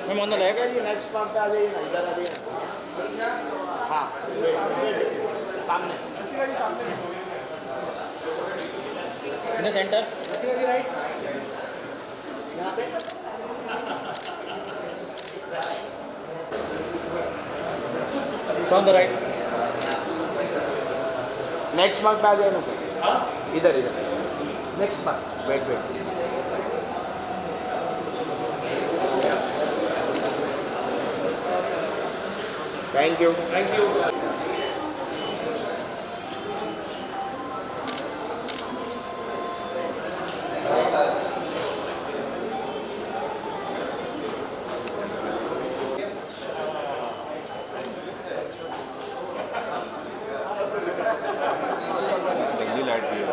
Ma'am on the left. जी next part पे आ जाइए ना, इधर आ जाइए। हाँ सामने इन द सेंटर। जी राइट यहाँ पे। From the right. Next part पे आ जाए ना सर, इधर इधर next part. Wait wait thank you thank you. जल्दी लाइट भी है।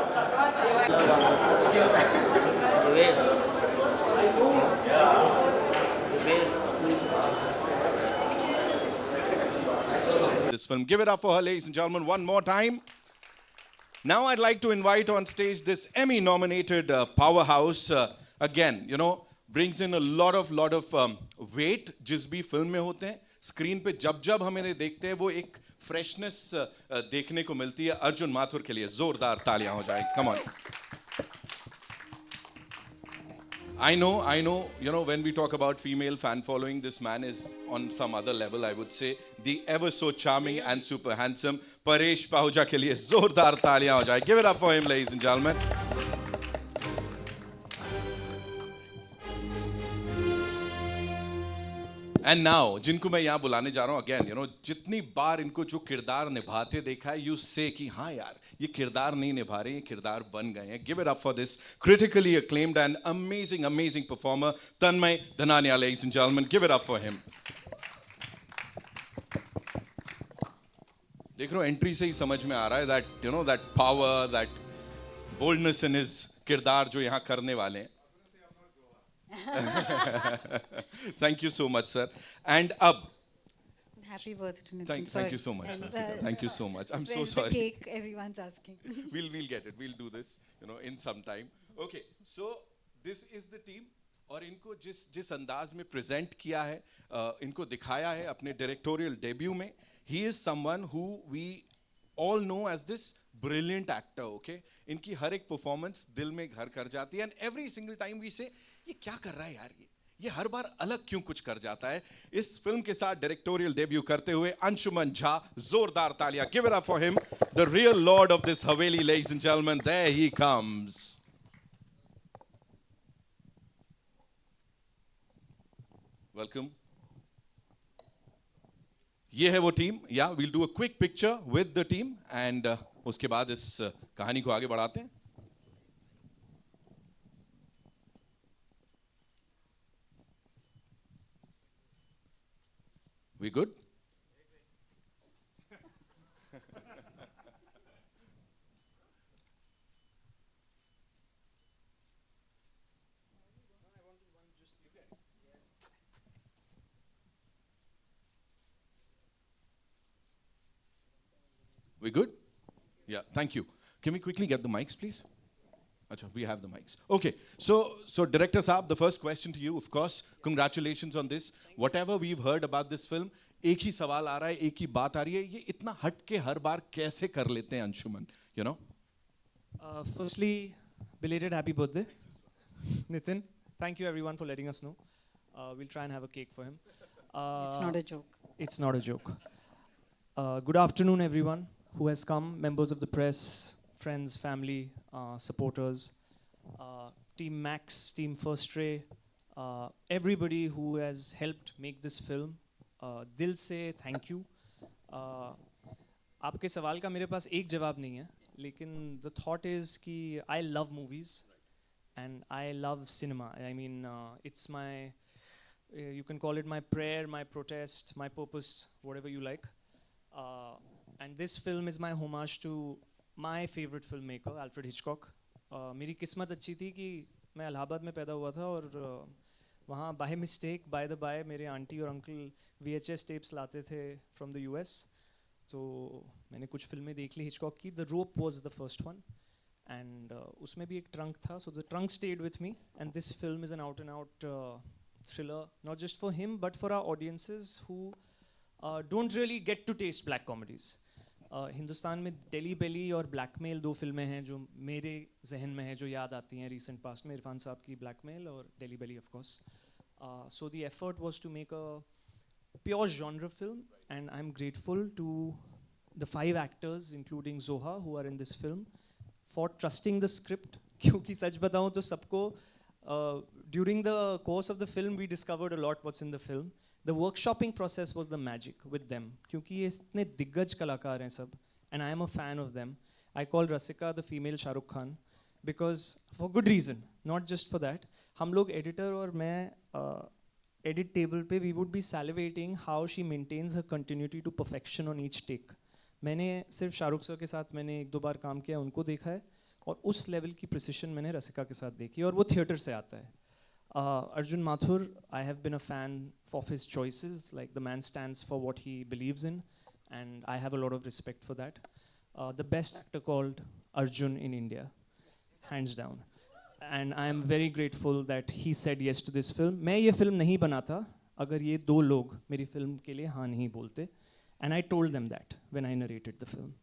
This film. Give it up for her, ladies and gentlemen, one more time. Now I'd like to invite on stage this Emmy-nominated powerhouse. Again, you know, brings in a lot of weight जिस भी film में होते हैं. Screen पे जब जब हम इन्हें देखते हैं वो एक फ्रेशनेस देखने को मिलती है. अर्जुन माथुर के लिए जोरदार तालियां हो जाए. Come on. I know, you know, when we talk about female fan following, this man is on some other level, I would say. The ever so charming and super handsome Paresh Pahuja ke liye zordar taaliyan ho jaye. Give it up for him, ladies and gentlemen. And now, जिनको मैं यहाँ बुलाने जा रहा हूँ, again, you know, जितनी बार इनको जो किरदार निभाते देखा है, you say कि हाँ यार, ये किरदार नहीं निभा रहे, ये किरदार बन गए हैं. Give it up for this critically acclaimed and amazing performer, Tanmay Dhanania, ladies and gentlemen. Give it up for him. देख रहे हो, एंट्री से ही समझ में आ रहा है that, you know, that power, that boldness in his किरदार जो यहाँ करने वाले हैं. Thank you so much, sir. And ab. Happy birthday, Nitin. Thank you so much. And, Thank you so much. I'm so where's sorry. the cake? Everyone's asking. We'll get it. We'll do this, you know, in some time. Okay, so this is the team. और इनको जिस अंदाज में present किया है, इनको दिखाया है अपने डायरेक्टोरियल डेब्यू में. He is someone who we all know as this brilliant actor. Okay, इनकी हर एक परफॉर्मेंस दिल में घर कर जाती है. And every single time we say, ये क्या कर रहा है यार, ये हर बार अलग क्यों कुछ कर जाता है. इस फिल्म के साथ डायरेक्टोरियल डेब्यू करते हुए अंशुमन झा, जोरदार तालियां. Give it up for him, the real lord of this Haveli, ladies and gentlemen. There he comes. Welcome. ये है वो team. Yeah, we'll do a quick picture with the team and उसके बाद इस कहानी को आगे बढ़ाते हैं. We good? We good? Yeah, thank you. Can we quickly get the mics, please? Achha, we have the mics. Okay, so Director Saab, the first question to you, of course, congratulations on this. Whatever we've heard about this film, एक ही सवाल आ रहा है, एक ही बात आ रही है, ये इतना हट के हर बार कैसे कर लेते हैं Anshuman, you know? Firstly, belated happy birthday, Nitin. Thank you everyone for letting us know. We'll try and have a cake for him. It's not a joke. It's not a joke. Good afternoon, everyone who has come, members of the press, friends, family, supporters, Team Max, Team First Ray, everybody who has helped make this film. दिल से thank you. आपके सवाल का मेरे पास एक जवाब नहीं है, लेकिन the thought is कि I love movies and I love cinema. I mean, it's my, you can call it my prayer, my protest, my purpose, whatever you like. And this film is my homage to my favorite filmmaker, Alfred Hitchcock. मेरी किस्मत अच्छी थी कि मैं इलाहाबाद में पैदा हुआ था और वहाँ by mistake by the by मेरे आंटी और अंकल VHS टेप्स लाते थे फ्रॉम द US. तो मैंने कुछ फिल्में देख ली हिचकॉक की. The Rope was the first one and उसमें भी एक ट्रंक था. So the trunk stayed with me and this film is an out and out thriller, not just for him, but for our audiences who don't really get to taste black comedies. Hindustan में daily बेली और blackmail दो फिल्में हैं जो मेरे जहन में हैं जो याद आती हैं रिसेंट पास्ट में, इरफान साहब की ब्लैकमेल और daily belly of course. So the effort was to make a pure genre film, and I'm grateful to the 5 actors including Zoha who are in this film for trusting the script. क्योंकि सच बताऊं तो सबको during the course of the film we discovered a lot what's in the film. The workshopping process was the magic with them क्योंकि ये इतने दिग्गज कलाकार हैं सब, and I am a fan of them. I call Rasika the female Shah Rukh Khan because for good reason, not just for that. हम लोग editor और मैं edit table पे we would be salivating how she maintains her continuity to perfection on each take. मैंने सिर्फ Shahrukh sir के साथ मैंने 1-2 बार काम किया, उनको देखा है, और उस लेवल की प्रिसिशन मैंने रसिका के साथ देखी, और वो थिएटर से आता है. Arjun Mathur, I have been a fan of his choices. Like, the man stands for what he believes in, and I have a lot of respect for that. The best actor called Arjun in India, hands down. And I am very grateful that he said yes to this film. मैं ये film नहीं बनाता अगर ये 2 लोग मेरी film के लिए हाँ नहीं बोलते. And I told them that when I narrated the film.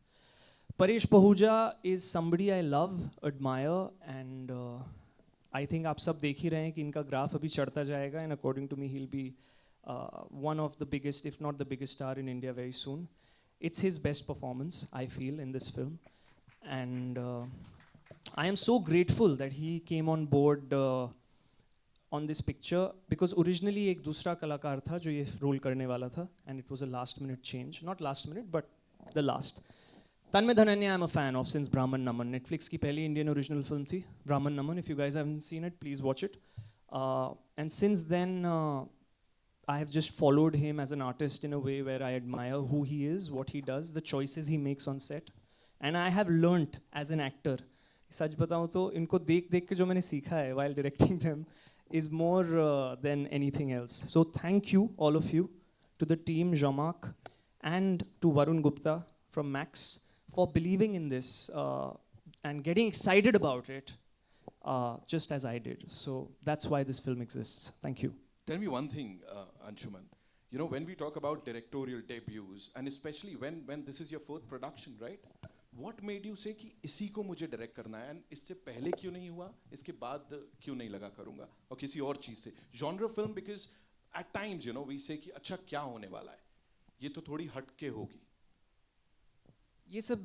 Paresh Pahuja is somebody I love, admire, and I think आप सब देख ही रहे हैं कि इनका ग्राफ अभी चढ़ता जाएगा, and according to me he'll be one of the biggest, if not the biggest star in India very soon. It's his best performance, I feel, in this film. And I am so grateful that he came on board on this picture because originally एक दूसरा कलाकार था जो ये role करने वाला था, and it was a last minute change. Not last minute, but the last. Tanmay Dhananya I'm a fan of since Brahman Naman. Netflix की पहली Indian original film थी Brahman Naman. If you guys haven't seen it, please watch it. And since then, I have just followed him as an artist in a way where I admire who he is, what he does, the choices he makes on set. And I have learnt as an actor. सच बताऊँ तो इनको देख के जो मैंने सीखा है while directing them is more than anything else. So thank you, all of you, to the team, Jean-Marc, and to Varun Gupta from Max, for believing in this and getting excited about it just as I did. So that's why this film exists. Thank you. Tell me one thing, Anshuman. You know, when we talk about directorial debuts, and especially when this is your 4th production, right? What made you say कि इसी को मुझे direct करना है, and इससे पहले क्यों नहीं हुआ, इसके बाद क्यों नहीं लगा करूँगा, और किसी और चीज़ से? Genre film, because at times, you know, we say कि अच्छा क्या होने वाला है, ये तो थोड़ी हटके होगी. ये सब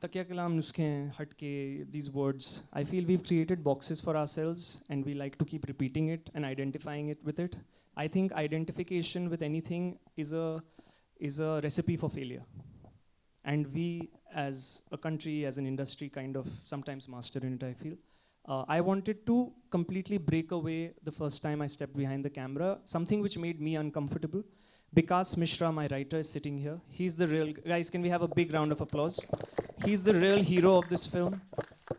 तकिया कलाम नुस्खे हैं, हटके, these words. I feel we've created boxes for ourselves and we like to keep repeating it and identifying it with it. I think identification with anything is a recipe for failure. And we as a country, as an industry, kind of sometimes master in it, I feel. I wanted to completely break away the first time I stepped behind the camera, something which made me uncomfortable. Bikas Mishra, my writer, is sitting here. He's the real, guys, can we have a big round of applause? He's the real hero of this film.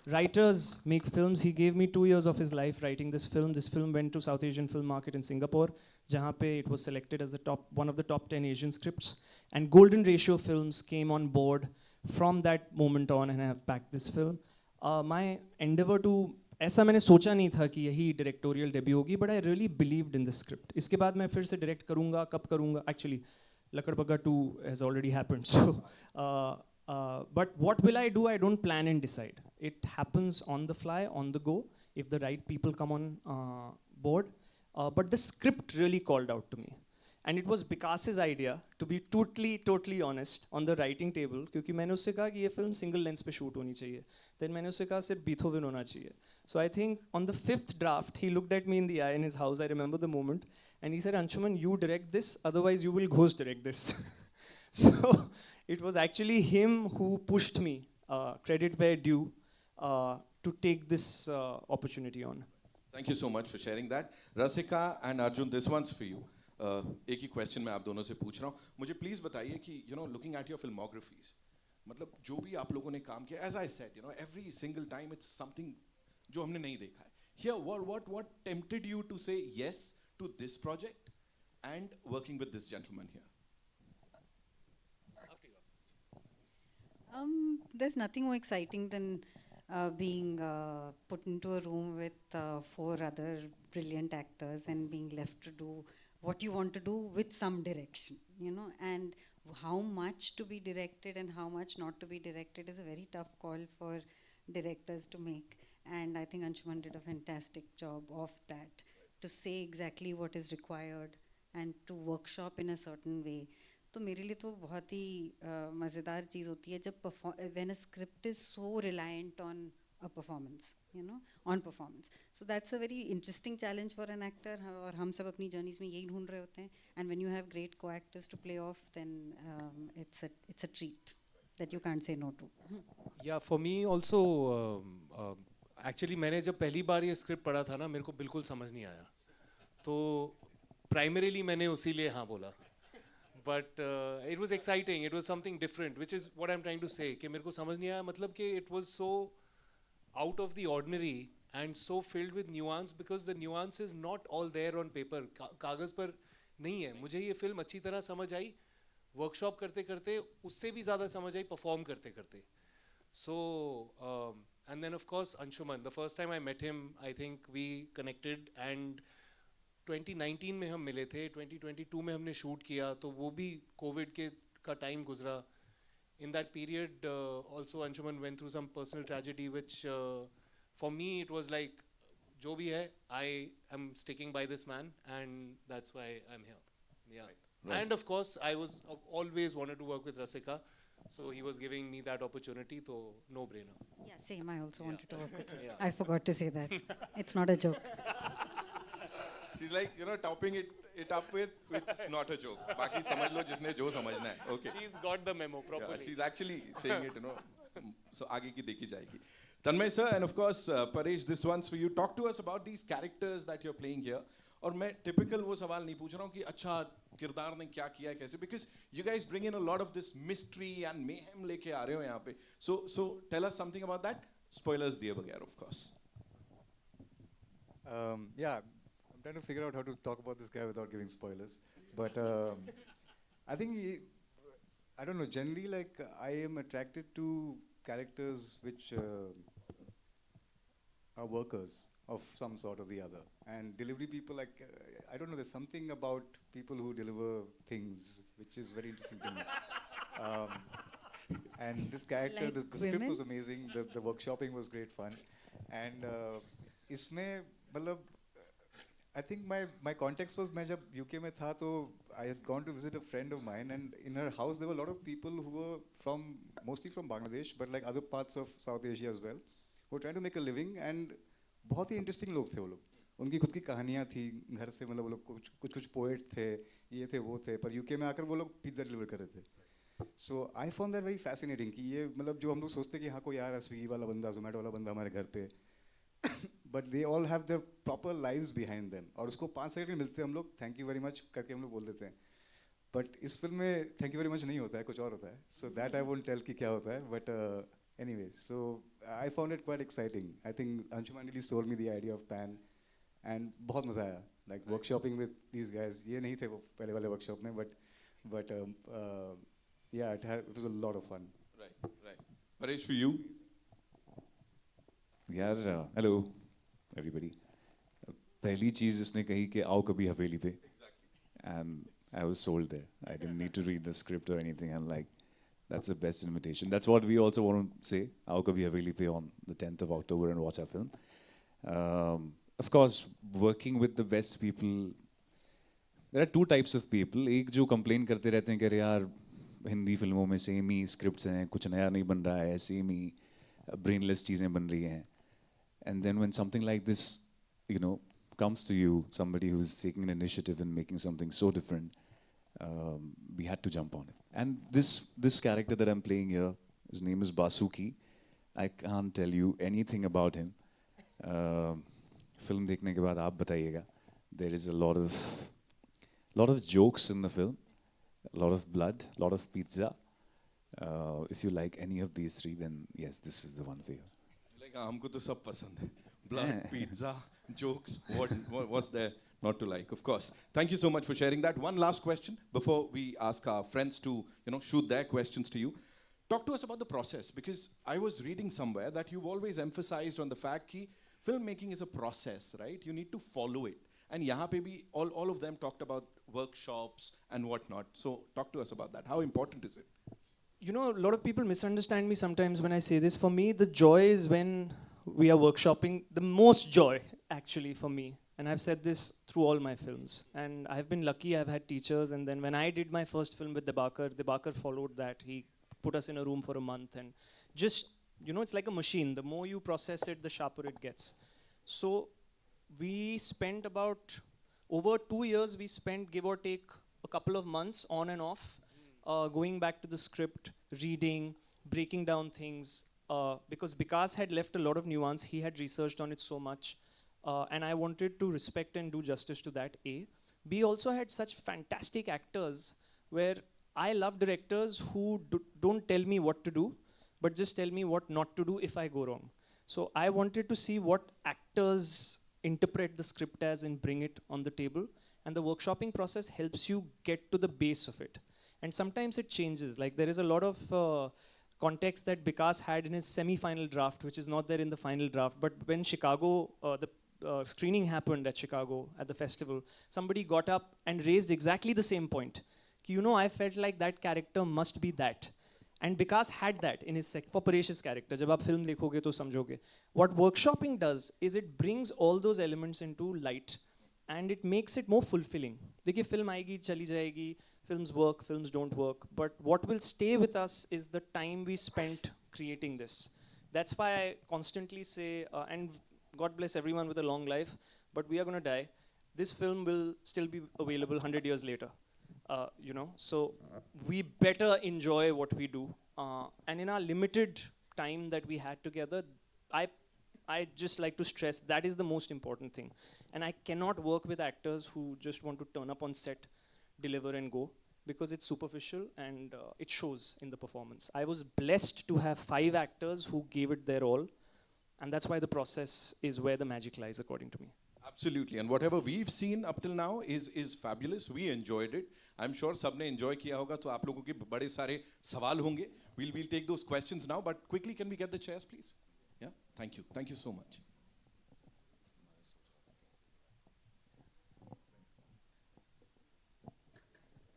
Writers make films. He gave me 2 years of his life writing this film. This film went to South Asian Film Market in Singapore, jahan pe it was selected as one of the top 10 Asian scripts. And Golden Ratio Films came on board from that moment on and have backed this film. My endeavor to, ऐसा मैंने सोचा नहीं था कि यही directorial debut होगी, but I really believed in the script. इसके बाद मैं फिर से direct करूँगा, कब करूँगा? Actually, Lakad Pagga 2 has already happened. So, but what will I do? I don't plan and decide. It happens on the fly, on the go, if the right people come on board. But the script really called out to me. And it was Bikas's idea, to be totally honest, on the writing table. क्योंकि मैंने उससे कहा कि ये film single lens पे shoot होनी चाहिए. Then मैंने उससे कहा सिर्फ Beethoven होना चाहिए. So I think on the 5th draft, he looked at me in the eye in his house. I remember the moment, and he said, "Anshuman, you direct this. Otherwise, you will ghost direct this." So it was actually him who pushed me, credit where due, to take this opportunity on. Thank you so much for sharing that. Rasika and Arjun, this one's for you. एक ही question मैं आप दोनों से पूछ रहा हूँ. मुझे please बताइए कि you know looking at your filmographies, मतलब जो भी आप लोगों ने काम किया, as I said, you know every single time it's something जो हमने नहीं देखा है. Here what tempted you to say yes to this project and working with this gentleman here? There's nothing more exciting than being put into a room with 4 other brilliant actors and being left to do what you want to do with some direction, you know, and how much to be directed and how much not to be directed is a very tough call for directors to make. And I think Anshuman did a fantastic job of that, to say exactly what is required and to workshop in a certain way. तो मेरे लिए तो बहुत ही मज़ेदार चीज़ होती है जब when a script is so reliant on a performance, you know, on performance. So that's a very interesting challenge for an actor, और हम सब अपनी journeys में यही ढूंढ रहे होते हैं. And when you have great co-actors to play off, then it's a treat that you can't say no to. Yeah, for me also, actually मैंने जब पहली बार ये स्क्रिप्ट पढ़ा था ना, मेरे को बिल्कुल समझ नहीं आया. तो primarily मैंने उसी लिए हाँ बोला. But it was exciting. It was something different, which is what I'm trying to say. कि मेरे को समझ नहीं आया, मतलब कि it was so out of the ordinary and so filled with nuance, because the nuance is not all there on paper. कागज़ पर नहीं है. मुझे ये फिल्म अच्छी तरह समझ आई वर्कशॉप करते करते, उससे भी ज़्यादा समझ आई परफॉर्म करते करते. So and then of course Anshuman, the first time I met him, I think we connected, and 2019 में हम मिले थे, 2022 में हमने शूट किया, तो वो भी कोविड के का टाइम गुजरा. In that period also Anshuman went through some personal tragedy, which for me it was like, जो भी है, I am sticking by this man, and that's why I'm here. Yeah. Right. And of course I was always wanted to work with Rasika, so he was giving me that opportunity, so no brainer. Yeah, same. I also wanted to work with her. Yeah. I forgot to say that. It's not a joke. She's like, you know, topping it up with, it's not a joke. बाकी समझ लो जिसने जो समझना है. Okay. She's got the memo properly. Yeah, she's actually saying it, you know. So आगे की देखी जाएगी. Tanmay sir, and of course Paresh, this one's for you. Talk to us about these characters that you're playing here. और मैं typical वो सवाल नहीं पूछ रहा हूँ कि अच्छा किरदार ने क्या किया है कैसे, because you guys bring in a lot of this mystery and mayhem लेके आ रहे हो यहाँ पे. So tell us something about that. Spoilers दिए बगैर, of course. Yeah, I'm trying to figure out how to talk about this guy without giving spoilers. But I think I don't know. Generally, like I am attracted to characters which are workers of some sort or the other, and delivery people. Like I don't know. There's something about people who deliver things which is very interesting to me. And this character, Like the script women? was amazing. The workshopping was great fun, and इसमें मतलब I think my context was मैं जब UK में था तो I had gone to visit a friend of mine, and in her house there were a lot of people who were mostly from Bangladesh, but like other parts of South Asia as well, who were trying to make a living, and बहुत ही interesting लोग थे वो लोग. उनकी खुद की कहानियाँ थी घर से, मतलब वो लोग कुछ पोएट थे, ये थे वो थे, पर UK में आकर वो लोग पिज्ज़ा डिलीवर कर रहे थे. So I found that very fascinating कि ये मतलब जो हम लोग सोचते कि हाँ कोई यार स्विगी वाला बंदा, जोमेटो वाला बंदा हमारे घर पे, but they all have their proper lives behind them, और उसको 5 सेकंड में मिलते हैं हम लोग थैंक यू वेरी मच करके हम लोग बोल देते हैं. बट इस फिल्म में थैंक यू वेरी मच नहीं होता है, कुछ और होता है. So that I won't tell कि क्या होता है, but anyway, so I found it quite exciting. I think Anshuman really sold me the idea of pan, and बहुत मज़ा आया like workshopping with these guys. ये नहीं थे वो पहले वाले वर्कशॉप में, but yeah, it was a lot of fun. Right. Paresh, for you. यार हेलो एवरीबॉडी. पहली चीज़ इसने कही कि आओ कभी हवेली पे, and I was sold there. I didn't need to read the script or anything. I'm like, that's the best invitation. That's what we also want to say. आओ कभी हवेली पे on the 10th of October and watch our film. Of course, working with the best people. There are two types of people. एक जो complain करते रहते हैं कि यार हिंदी फिल्मों में सेम ही स्क्रिप्ट्स हैं, कुछ नया नहीं बन रहा है, सेम ही ब्रेनलेस चीज़ें बन रही हैं. And then when something like this, you know, comes to you, somebody who's taking an initiative and making something so different, we had to jump on it. And this character that I'm playing here, his name is Basuki. I can't tell you anything about him. Film देखने के बाद आप बताइएगा. There is a lot of jokes in the film. A lot of blood, a lot of pizza. If you like any of these three, then yes, this is the one for you. Like हमको तो सब पसंद है. Blood, pizza, jokes. What's there not to like? Of course. Thank you so much for sharing that. One last question before we ask our friends to, you know, shoot their questions to you. Talk to us about the process, because I was reading somewhere that you've always emphasized on the fact कि filmmaking is a process, right? You need to follow it. And यहाँ पे भी all of them talked about workshops and whatnot. So talk to us about that. How important is it? You know, a lot of people misunderstand me sometimes when I say this. For me, the joy is when we are workshopping. The most joy, actually, for me. And I've said this through all my films. And I've been lucky, I've had teachers. And then when I did my first film with Debakar followed that. He put us in a room for a month. And just, you know, it's like a machine. The more you process it, the sharper it gets. So we spent about, over 2 years, we spent, give or take, a couple of months on and off, going back to the script, reading, breaking down things, because Vikas had left a lot of nuance. He had researched on it so much. And I wanted to respect and do justice to that, A. B, also had such fantastic actors where I love directors who don't tell me what to do, but just tell me what not to do if I go wrong. So I wanted to see what actors interpret the script as and bring it on the table. And the workshopping process helps you get to the base of it. And sometimes it changes. Like there is a lot of context that Vikas had in his semi-final draft, which is not there in the final draft. But when Chicago, the screening happened at Chicago at the festival, somebody got up and raised exactly the same point. You know, I felt like that character must be that. And Vikas had that in his for Paresh's character. जब आप film देखोगे तो समझोगे. What workshopping does is it brings all those elements into light, and it makes it more fulfilling. देखिए film आएगी, चली जाएगी. Films work, films don't work. But what will stay with us is the time we spent creating this. That's why I constantly say, and God bless everyone with a long life, but we are going to die. This film will still be available 100 years later. You know, so we better enjoy what we do. And in our limited time that we had together, I just like to stress that is the most important thing. And I cannot work with actors who just want to turn up on set, deliver and go, because it's superficial and it shows in the performance. I was blessed to have 5 actors who gave it their all. And that's why the process is where the magic lies, according to me. Absolutely, and whatever we've seen up till now is fabulous. We enjoyed it. I'm sure सबने enjoy किया होगा, तो आप लोगों के बड़े सारे सवाल होंगे. We'll take those questions now, but quickly, can we get the chairs, please? Yeah, thank you so much.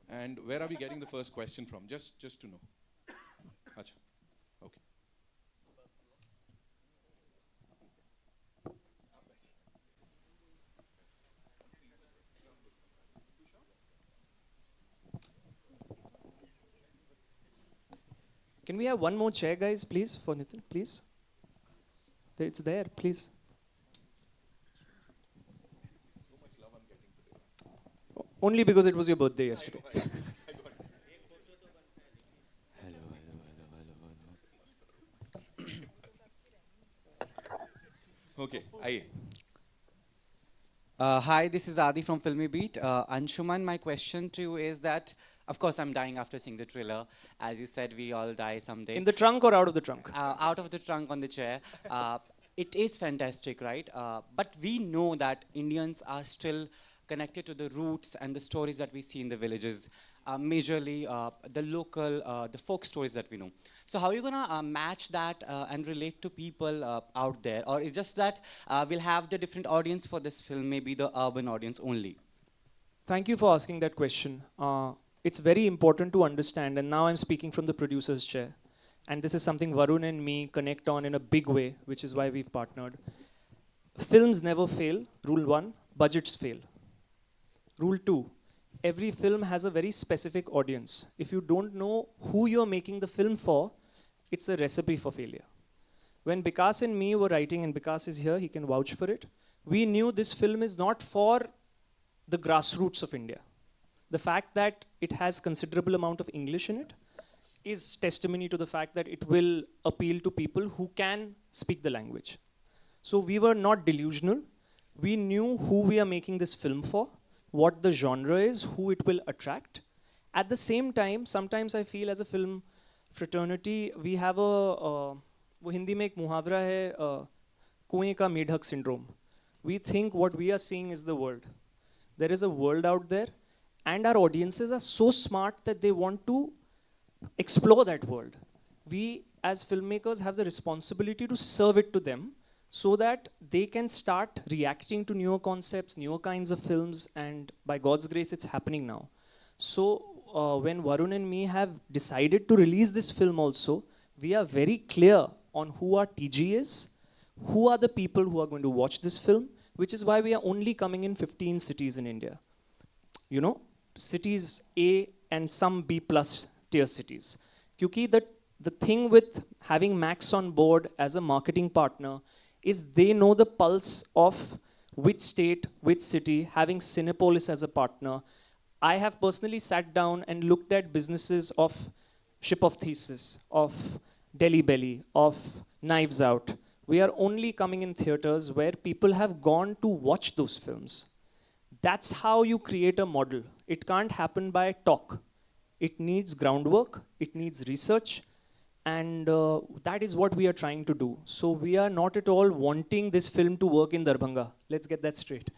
And where are we getting the first question from? Just to know. Acha. Okay. Can we have one more chair, guys, please, for Nitin, please? It's there, please. Only because it was your birthday yesterday. Okay, आइए. Hi, this is Adi from Filmy Beat. Anshuman, my question to you is that, of course, I'm dying after seeing the trailer. As you said, we all die someday. In the trunk or out of the trunk? Out of the trunk on the chair. It is fantastic, right? But we know that Indians are still connected to the roots and the stories that we see in the villages. Majorly the local, the folk stories that we know. So how are you gonna match that and relate to people out there? Or is just that we'll have the different audience for this film, maybe the urban audience only? Thank you for asking that question. It's very important to understand, and now I'm speaking from the producer's chair. And this is something Varun and me connect on in a big way, which is why we've partnered. Films never fail. Rule 1, budgets fail. Rule 2, every film has a very specific audience. If you don't know who you're making the film for, it's a recipe for failure. When Vikas and me were writing, and Vikas is here, he can vouch for it, we knew this film is not for the grassroots of India. The fact that it has considerable amount of English in it is testimony to the fact that it will appeal to people who can speak the language. So we were not delusional. We knew who we are making this film for, what the genre is, who it will attract. At the same time, sometimes I feel as a film fraternity, we have वो हिंदी में एक मुहावरा है, कुएं का मेढक syndrome. We think what we are seeing is the world. There is a world out there, and our audiences are so smart that they want to explore that world. We, as filmmakers, have the responsibility to serve it to them so that they can start reacting to newer concepts, newer kinds of films, and by God's grace, it's happening now. So when Varun and me have decided to release this film also, we are very clear on who our TG is, who are the people who are going to watch this film, which is why we are only coming in 15 cities in India. You know, cities A and some B plus tier cities. Because the thing with having Max on board as a marketing partner is they know the pulse of which state, which city, having Cinepolis as a partner. I have personally sat down and looked at businesses of Ship of Thesis, of Delhi Belly, of Knives Out. We are only coming in theaters where people have gone to watch those films. That's how you create a model. It can't happen by talk. It needs groundwork, it needs research, and that is what we are trying to do. So we are not at all wanting this film to work in Darbhanga. Let's get that straight.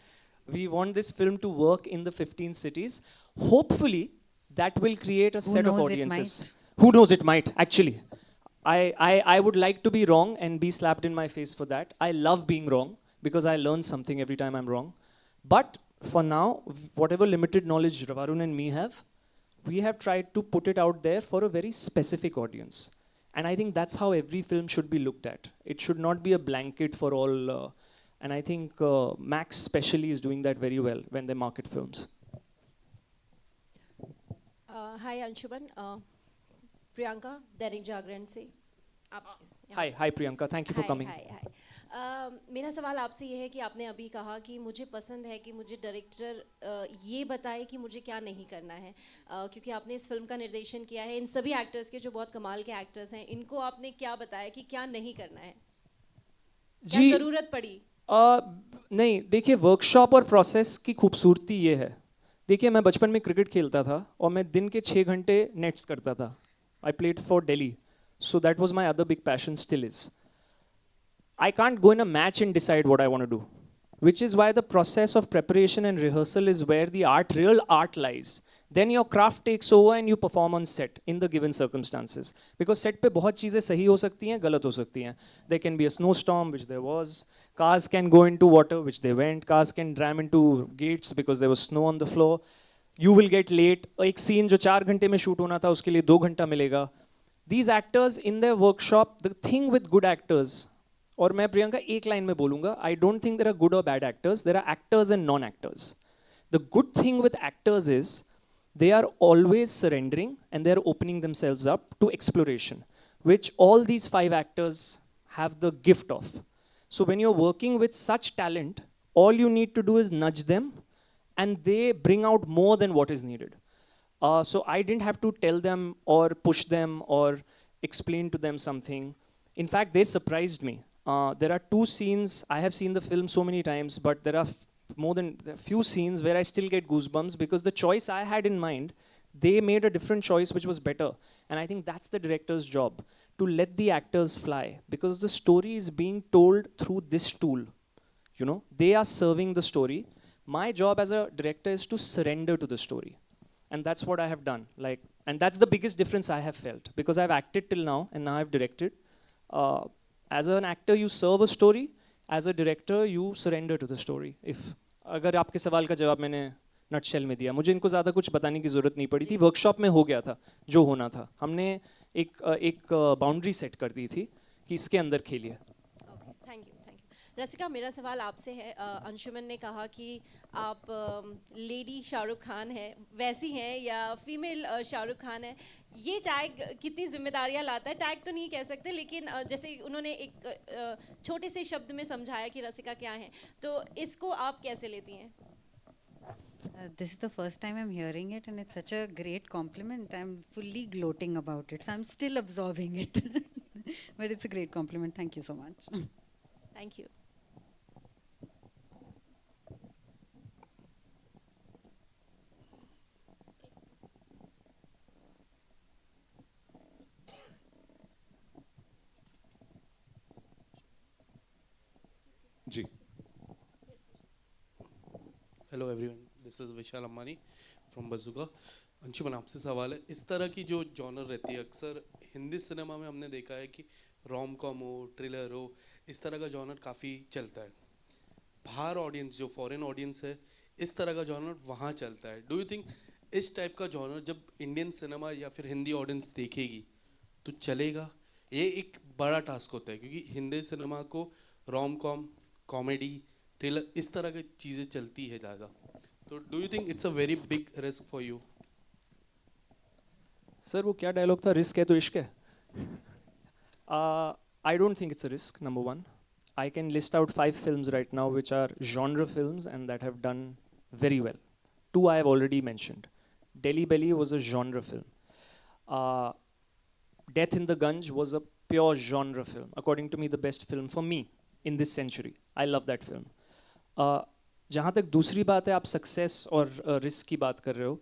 We want this film to work in the 15 cities. Hopefully, that will create a set of audiences. Who knows, it might, actually. I would like to be wrong and be slapped in my face for that. I love being wrong because I learn something every time I'm wrong. But for now, whatever limited knowledge Varun and me have, we have tried to put it out there for a very specific audience. And I think that's how every film should be looked at. It should not be a blanket for all. And I think Max especially is doing that very well when they market films. Hi Anshuman, Priyanka, Dainik Jagran से आप Hi Priyanka, thank you for coming. Hi. मेरा सवाल आपसे ये है कि आपने अभी कहा कि मुझे पसंद है कि मुझे डायरेक्टर ये बताए कि मुझे क्या नहीं करना है, क्योंकि आपने इस फिल्म का निर्देशन किया है. इन सभी एक्टर्स के जो बहुत कमाल के एक्टर्स हैं, इनको आपने क्या बताया कि क्या नहीं करना है, क्या ज़रूरत पड़ी? नहीं, देखिए वर्कशॉप और प्रोसेस की खूबसूरती ये है. देखिए मैं बचपन में क्रिकेट खेलता था और मैं दिन के 6 घंटे नेट्स करता था. I played for Delhi, so that was my other big passion, still is. I can't go in a match and decide what I want to do, which is why the process of preparation and rehearsal is where the real art lies. Then your craft takes over and you perform on set in the given circumstances. Because set पे बहुत चीज़ें सही हो सकती हैं, गलत हो सकती हैं. There can be a snowstorm, which there was. Cars can go into water, which they went. Cars can ram into gates because there was snow on the floor. You will get late. एक scene जो 4 घंटे में shoot होना था, उसके लिए 2 घंटा मिलेगा. These actors in their workshop, the thing with good actors, और मैं प्रियंका एक लाइन में बोलूँगा, I don't think there are good or bad actors. There are actors and non-actors. The good thing with actors is they are always surrendering and they are opening themselves up to exploration, which all these 5 actors have the gift of. So when you're working with such talent, all you need to do is nudge them and they bring out more than what is needed. So I didn't have to tell them or push them or explain to them something. In fact, they surprised me. There are 2 scenes, I have seen the film so many times, but there are more than a few scenes where I still get goosebumps because the choice I had in mind, they made a different choice which was better. And I think that's the director's job, to let the actors fly, because the story is being told through this tool. You know, they are serving the story. My job as a director is to surrender to the story. And that's what I have done. And that's the biggest difference I have felt, because I've acted till now and now I've directed. As an actor, you serve a story. As a director, you surrender to the story. अगर आपके सवाल का जवाब मैंने nutshell में दिया, मुझे इनको ज़्यादा कुछ बताने की ज़रूरत नहीं पड़ी थी. वर्कशॉप में हो गया था जो होना था. हमने एक बाउंड्री सेट कर दी थी कि इसके अंदर खेलिए. Thank you. रसिका, मेरा सवाल आपसे है. अंशुमन ने कहा कि आप लेडी शाहरुख खान है, वैसी हैं या फीमेल शाहरुख खान है. ये टैग कितनी जिम्मेदारियां लाता है? टैग तो नहीं कह सकते, लेकिन जैसे उन्होंने एक छोटे से शब्द में समझाया कि रसिका क्या है, तो इसको आप कैसे लेती हैं? This is the first time I'm hearing it and it's such a great compliment. I'm fully gloating about it. So I'm still absorbing it. But it's a great compliment. Thank you so much. Thank you. जी. Hello everyone, this is Vishal Ambani from Bazooka. Anshuman, आपसे सवाल है, इस तरह की जो genre रहती है अक्सर हिंदी सिनेमा में हमने देखा है कि रोम कॉम हो, थ्रिलर हो, इस तरह का जॉनर काफ़ी चलता है. बाहर ऑडियंस जो फॉरेन ऑडियंस है इस तरह का जॉनर वहाँ चलता है. डू यू थिंक इस टाइप का जॉनर जब इंडियन सिनेमा या फिर हिंदी ऑडियंस देखेगी तो चलेगा? ये एक बड़ा टास्क होता है क्योंकि हिंदी सिनेमा को रोम कॉम, कॉमेडी, थ्रिलर इस तरह की चीज़ें चलती है ज़्यादा. तो do you think it's a very big risk for you? Sir वो क्या डायलॉग था, रिस्क है तो इश्क है? I don't think it's a risk, number one. I can list out 5 films right now which are genre films and that have done very well. 2 I have already mentioned. Delhi Belly was a genre film. Death in the Gunj was a pure genre film. According to me, the best film for me in this century. I love that film. जहाँ तक दूसरी बात है, आप success और risk की बात कर रहे हो,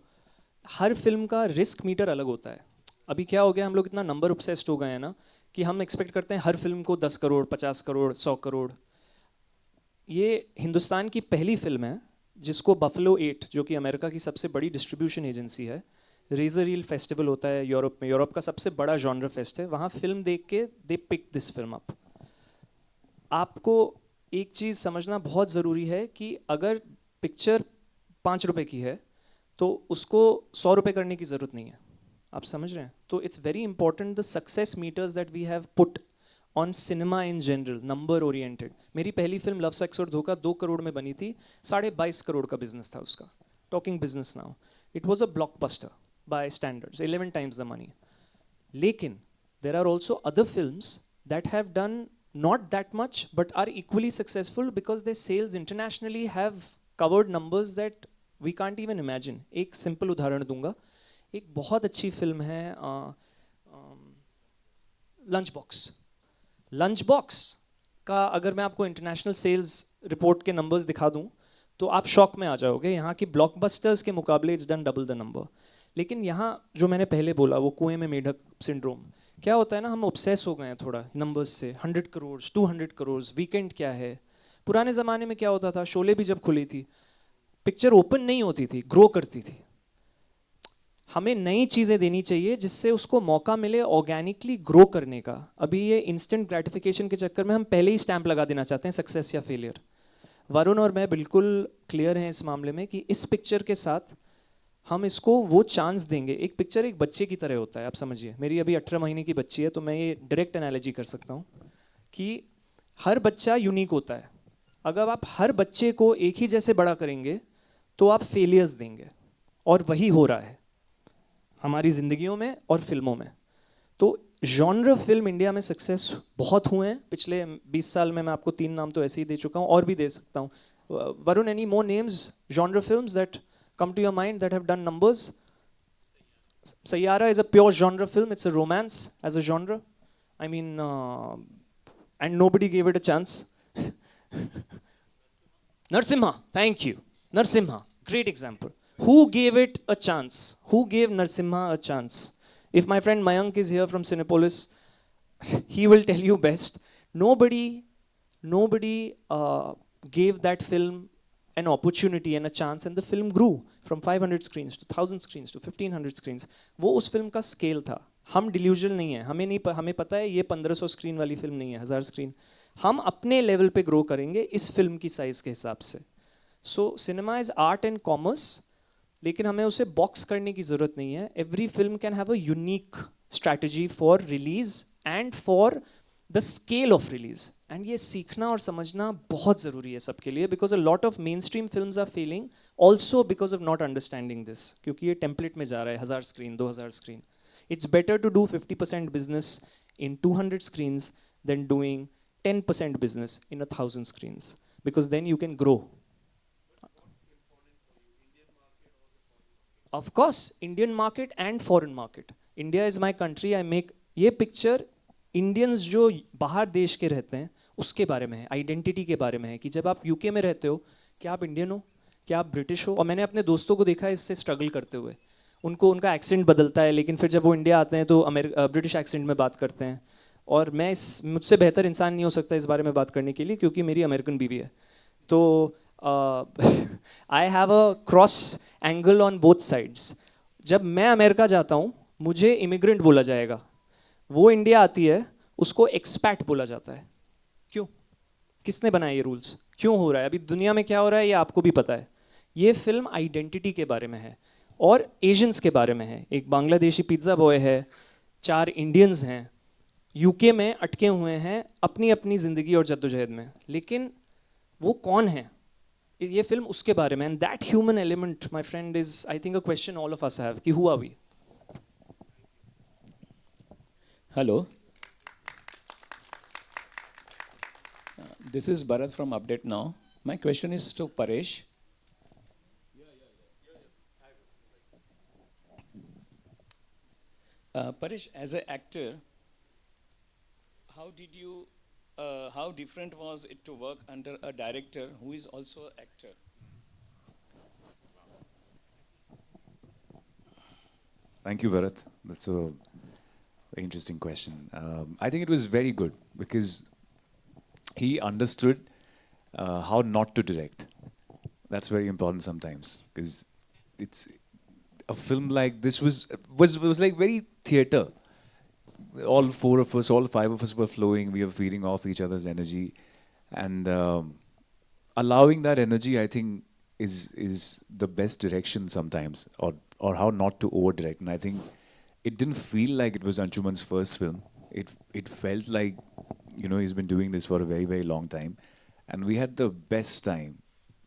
हर फिल्म का रिस्क मीटर अलग होता है. अभी क्या हो गया, हम लोग इतना नंबर ऑब्सेस्ड हो गए हैं ना कि हम एक्सपेक्ट करते हैं हर फिल्म को 10 करोड़, 50 करोड़, 100 करोड़. ये हिंदुस्तान की पहली फिल्म है जिसको बफलो 8, जो कि अमेरिका की सबसे बड़ी डिस्ट्रीब्यूशन एजेंसी है, रेजर रील फेस्टिवल होता है यूरोप में, यूरोप का सबसे बड़ा जॉनर फेस्ट है, वहाँ फिल्म देख के दे पिक दिस फिल्म अप. आपको एक चीज़ समझना बहुत ज़रूरी है कि अगर पिक्चर 5 रुपए की है तो उसको 100 रुपए करने की ज़रूरत नहीं है. आप समझ रहे हैं? तो it's very important the success meters that we have put on cinema in general, number oriented. मेरी पहली फिल्म लव सेक्स और धोखा 2 करोड़ में बनी थी, 22.5 करोड़ का बिजनेस था उसका. Talking business now. It was a blockbuster by standards, 11 times the money. लेकिन there are also other films that have done not that much but are equally successful because their sales internationally have covered numbers that we can't even imagine. एक simple उदाहरण दूंगा. एक बहुत अच्छी film है lunch box. Lunch box का अगर मैं आपको इंटरनेशनल सेल्स रिपोर्ट के नंबर्स दिखा दूं तो आप शॉक में आ जाओगे. यहाँ की ब्लॉकबस्टर्स के मुकाबले it's done double the number. लेकिन यहाँ जो मैंने पहले बोला वो कुएं में मेढक सिंड्रोम, क्या होता है ना, हम ऑब्सेस हो गए हैं थोड़ा नंबर्स से. 100 करोड़, 200 करोड़, वीकेंड क्या है. पुराने ज़माने में क्या होता था, शोले भी जब खुली थी पिक्चर ओपन नहीं होती थी, ग्रो करती थी. हमें नई चीज़ें देनी चाहिए जिससे उसको मौका मिले ऑर्गेनिकली ग्रो करने का. अभी ये इंस्टेंट ग्रेटिफिकेशन के चक्कर में हम पहले ही स्टैंप लगा देना चाहते हैं सक्सेस या फेलियर. वरुण और मैं बिल्कुल क्लियर हैं इस मामले में कि इस पिक्चर के साथ हम इसको वो चांस देंगे. एक पिक्चर एक बच्चे की तरह होता है, आप समझिए. मेरी अभी 18 महीने की बच्ची है तो मैं ये डायरेक्ट एनालॉजी कर सकता हूँ कि हर बच्चा यूनिक होता है. अगर आप हर बच्चे को एक ही जैसे बड़ा करेंगे तो आप फेलियर्स देंगे, और वही हो रहा है हमारी ज़िंदगियों में और फिल्मों में. तो जॉनर फिल्म इंडिया में सक्सेस बहुत हुए हैं पिछले 20 साल में. मैं आपको 3 नाम तो ऐसे ही दे चुका हूँ, और भी दे सकता हूँ. Varun, any more names, genre films that come to your mind that have done numbers? Sayyara is a pure genre film. It's a romance as a genre. I mean, and nobody gave it a chance. Narsimha, thank you. Narsimha, great example. Who gave it a chance? Who gave Narsimha a chance? If my friend Mayank is here from Cinepolis, he will tell you best. Nobody gave that film an opportunity and a chance, and the film grew from 500 screens to 1000 screens to 1500 screens. वो उस film का scale था. हम delusion नहीं है, हमें पता है ये 1500 स्क्रीन वाली फिल्म नहीं है, 1000 स्क्रीन. हम अपने लेवल पे ग्रो करेंगे इस फिल्म की साइज के हिसाब से. So cinema is art and commerce, लेकिन हमें उसे बॉक्स करने की जरूरत नहीं है. Every film can have a unique strategy for release and for the scale of release. And ये सीखना और समझना बहुत ज़रूरी है सबके लिए, because a lot of mainstream films are failing also because of not understanding this. क्योंकि ये टेम्पलेट में जा रहा है 1000 screen, 2000 screen. It's better to do 50% business in 200 screens than doing 10% business in 1,000 screens, because then you can grow. Of course, Indian market and foreign market. India is my country. I make ये picture Indians जो बाहर देश के रहते हैं उसके बारे में है, आइडेंटिटी के बारे में है कि जब आप यूके में रहते हो क्या आप इंडियन हो, क्या आप ब्रिटिश हो. और मैंने अपने दोस्तों को देखा है इससे स्ट्रगल करते हुए. उनका एक्सेंट बदलता है, लेकिन फिर जब वो इंडिया आते हैं तो ब्रिटिश एक्सेंट में बात करते हैं. और मुझसे बेहतर इंसान नहीं हो सकता इस बारे में बात करने के लिए, क्योंकि मेरी अमेरिकन बीवी है. तो I have a cross angle on both sides. जब मैं अमेरिका जाता हूँ मुझे इमिग्रेंट बोला जाएगा, वो इंडिया आती है उसको एक्सपैट बोला जाता है. क्यों? किसने बनाए ये रूल्स, क्यों हो रहा है, अभी दुनिया में क्या हो रहा है ये आपको भी पता है. ये फिल्म आइडेंटिटी के बारे में है और एशियंस के बारे में है. एक बांग्लादेशी पिज़्ज़ा बॉय है, 4 इंडियंस हैं, यूके में अटके हुए हैं अपनी अपनी ज़िंदगी और जद्दोजहद में, लेकिन वो कौन है, ये फिल्म उसके बारे में. And that human element my friend is I think a question all of us have कि who are we. Hello. This is Bharat from Update Now. My question is to Paresh. Paresh, as an actor, how different was it to work under a director who is also an actor? Thank you, Bharat. That's a very interesting question. I think it was very good because he understood how not to direct. That's very important sometimes because it's a film like this was like very theater. All 4 of us, all 5 of us were flowing. We were feeding off each other's energy, and allowing that energy, I think, is the best direction sometimes, or how not to over direct. And I think it didn't feel like it was Anshuman's first film. It felt like, you know, he's been doing this for a very, very long time, and we had the best time.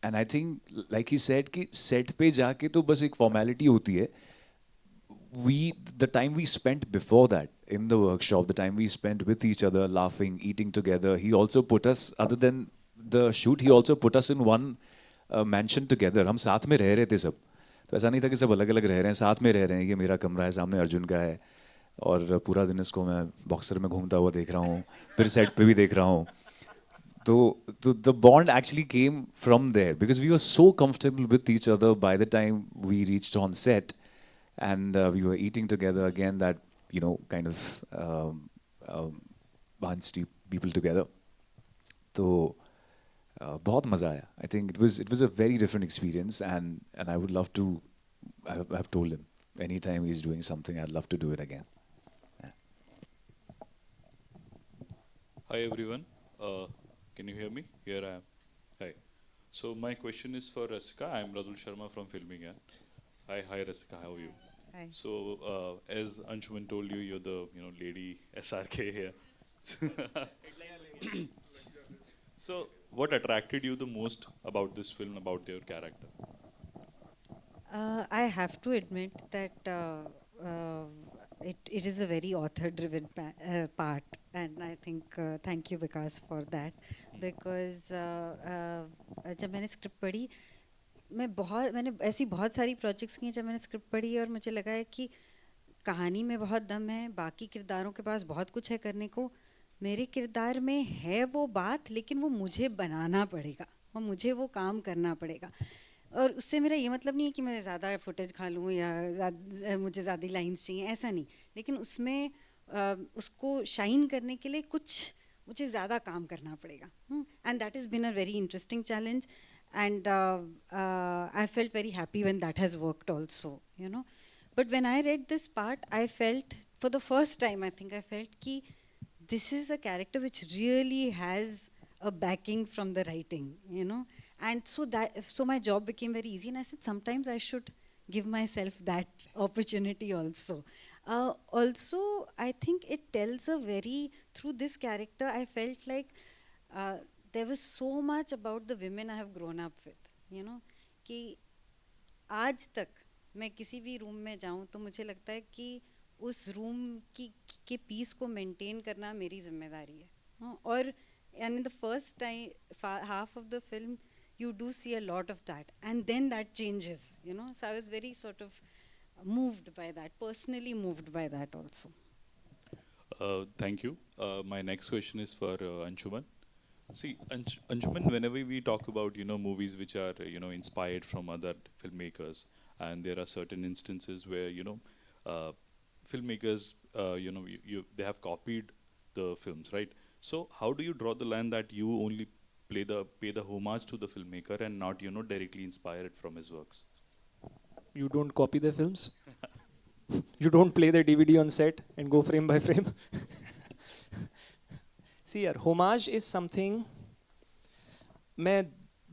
And I think, like he said, कि set पे जाके तो बस एक formality होती है. The time we spent before that in the workshop, the time we spent with each other, laughing, eating together, he also put us, other than the shoot, he also put us in one mansion together. हम साथ में रह रहे थे सब. तो ऐसा नहीं था कि सब अलग अलग रह रहे हैं, साथ में रह रहे हैं. ये मेरा कमरा है, सामने अर्जुन का है, और पूरा दिन इसको मैं बॉक्सर में घूमता हुआ देख रहा हूँ, फिर सेट पे भी देख रहा हूँ. So the bond actually came from there because we were so comfortable with each other by the time we reached on set, and we were eating together again. That, you know, kind of bunch people together. So बहुत मजा आया. I think it was a very different experience, and I would love to. I've told him anytime he's doing something, I'd love to do it again. Yeah. Hi everyone. Can you hear me? Here I am. Hi. So my question is for Rasika. I'm Radul Sharma from Filming. Hi, Rasika. How are you? Hi. So as Anshuman told you, you're the lady SRK here. So what attracted you the most about this film, about your character? I have to admit that it is a very author-driven part, and I think thank you Vikas for that, because जब मैंने script पढ़ी, मैंने ऐसी बहुत सारी projects की जब मैंने स्क्रिप्ट पढ़ी और मुझे लगा है कि कहानी में बहुत दम है, बाकी किरदारों के पास बहुत कुछ है करने को, मेरे किरदार में है वो बात, लेकिन वो मुझे बनाना पड़ेगा और मुझे वो काम करना पड़ेगा. और उससे मेरा ये मतलब नहीं है कि मैं ज़्यादा फुटेज खा लूँ या मुझे ज़्यादा लाइंस चाहिए, ऐसा नहीं, लेकिन उसमें उसको शाइन करने के लिए कुछ मुझे ज़्यादा काम करना पड़ेगा. And that is been a very interesting challenge, and I felt very happy when that has worked also, you know. But when I read this part, I felt, for the first time, I think I felt ki this is a character which really has a backing from the writing, you know. And so my job became very easy, and I said sometimes I should give myself that opportunity also. Also, I think it tells through this character, I felt like there was so much about the women I have grown up with, you know, कि आज तक मैं किसी भी room में जाऊँ तो मुझे लगता है कि उस रूम के पीस को मेंटेन करना मेरी जिम्मेदारी है. और in the first half of the film you do see a lot of that, and then that changes, you know. So I was very sort of moved by that, personally moved by that also. Thank you. My next question is for Anshuman. See, Anshuman, whenever we talk about movies which are inspired from other filmmakers, and there are certain instances where filmmakers they have copied the films, right? So how do you draw the line that you only pay the homage to the filmmaker and not directly inspire it from his works? You don't copy their films. You don't play the DVD on set and go frame by frame. See, homage is something मैं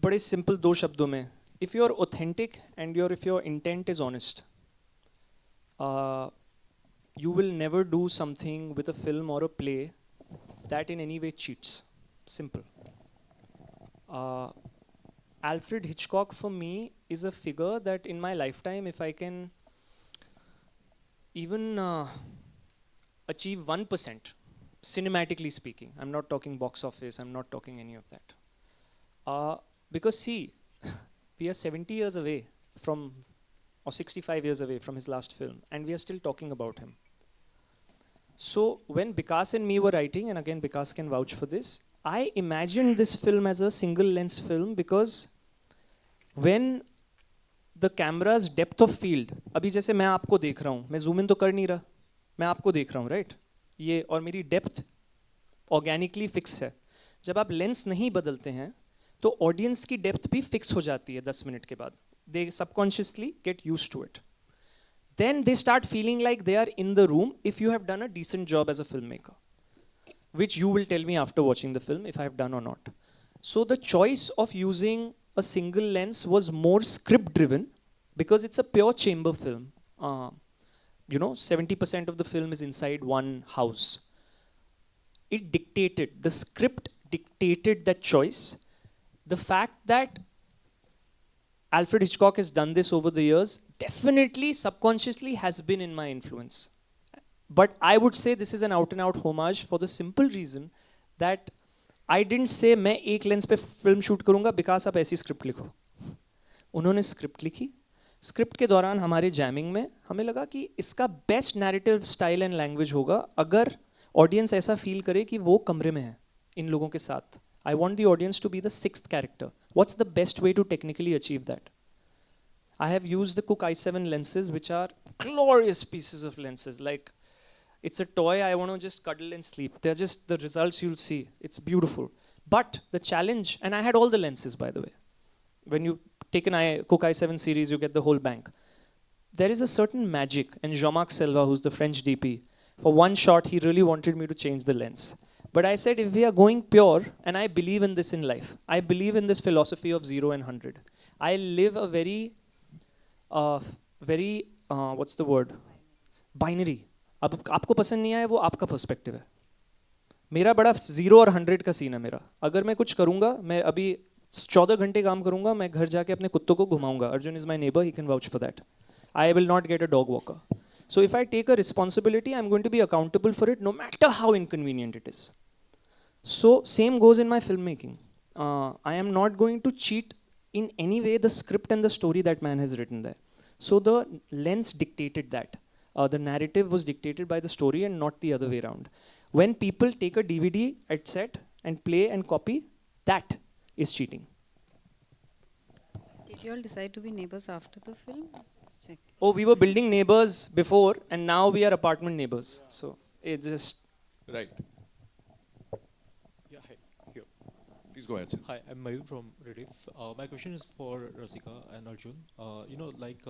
बड़े simple 2 शब्दों में, if you're authentic and if your intent is honest, you will never do something with a film or a play that in any way cheats. Simple. Alfred Hitchcock for me is a figure that in my lifetime, if I can even achieve 1%, cinematically speaking, I'm not talking box office, I'm not talking any of that. Because see, we are 70 years away from, or 65 years away from his last film, and we are still talking about him. So when Vikas and me were writing, and again Vikas can vouch for this, I imagined this film as a single lens film because when the camera's depth of field, अभी जैसे मैं आपको देख रहा हूँ, मैं zoom in तो कर नहीं रहा, मैं आपको देख रहा हूँ, right? ये और मेरी depth organically fix है. जब आप lens नहीं बदलते हैं, तो audience की depth भी fix हो जाती है 10 मिनट के बाद. They subconsciously get used to it. Then they start feeling like they are in the room if you have done a decent job as a filmmaker, which you will tell me after watching the film if I have done or not. So the choice of using a single lens was more script driven because it's a pure chamber film. 70% of the film is inside one house. It dictated, the script dictated that choice. The fact that Alfred Hitchcock has done this over the years definitely subconsciously has been in my influence. But I would say this is an out and out homage for the simple reason that I didn't say मैं एक lens पे film shoot करूँगा because आप ऐसी script लिखो. उन्होंने script लिखी. Script के दौरान हमारे जैमिंग में हमें लगा कि इसका best narrative style and language होगा अगर ऑडियंस ऐसा फील करे कि वो कमरे में है इन लोगों के साथ. I want the audience to be the 6th character. What's the best way to technically achieve that? I have used the Cooke i7 lenses, which are glorious pieces of lenses. Like, it's a toy I want to just cuddle and sleep. They're just the results you'll see. It's beautiful. But the challenge, and I had all the lenses, by the way. When you take an Cooke i7 series, you get the whole bank. There is a certain magic, and Jean-Marc Selva, who's the French DP, for one shot, he really wanted me to change the lens. But I said, if we are going pure, and I believe in this in life, I believe in this philosophy of 0 and 100. I live a very, what's the word? Binary. अब आपको पसंद नहीं आया वो आपका perspective है. मेरा बड़ा 0 और 100 का सीन है मेरा. अगर मैं कुछ करूँगा, मैं अभी 14 घंटे काम करूँगा, मैं घर जाके अपने कुत्तों को घुमाऊँगा. Arjun is my neighbor, he can vouch for that. I will not get a dog walker. So if I take a responsibility, I'm going to be accountable for it no matter how inconvenient it is. So same goes in my filmmaking. I am not going to cheat in any way the script and the story that man has written there. So the lens dictated that. The narrative was dictated by the story and not the other way around. When people take a DVD at set and play and copy, that is cheating. Did you all decide to be neighbors after the film? Let's check. Oh, we were building neighbors before and now we are apartment neighbors. So it just... Right. Yeah, hi. Here. Please go ahead, sir. Hi, I'm Mayur from Rediff. My question is for Rasika and Arjun. Like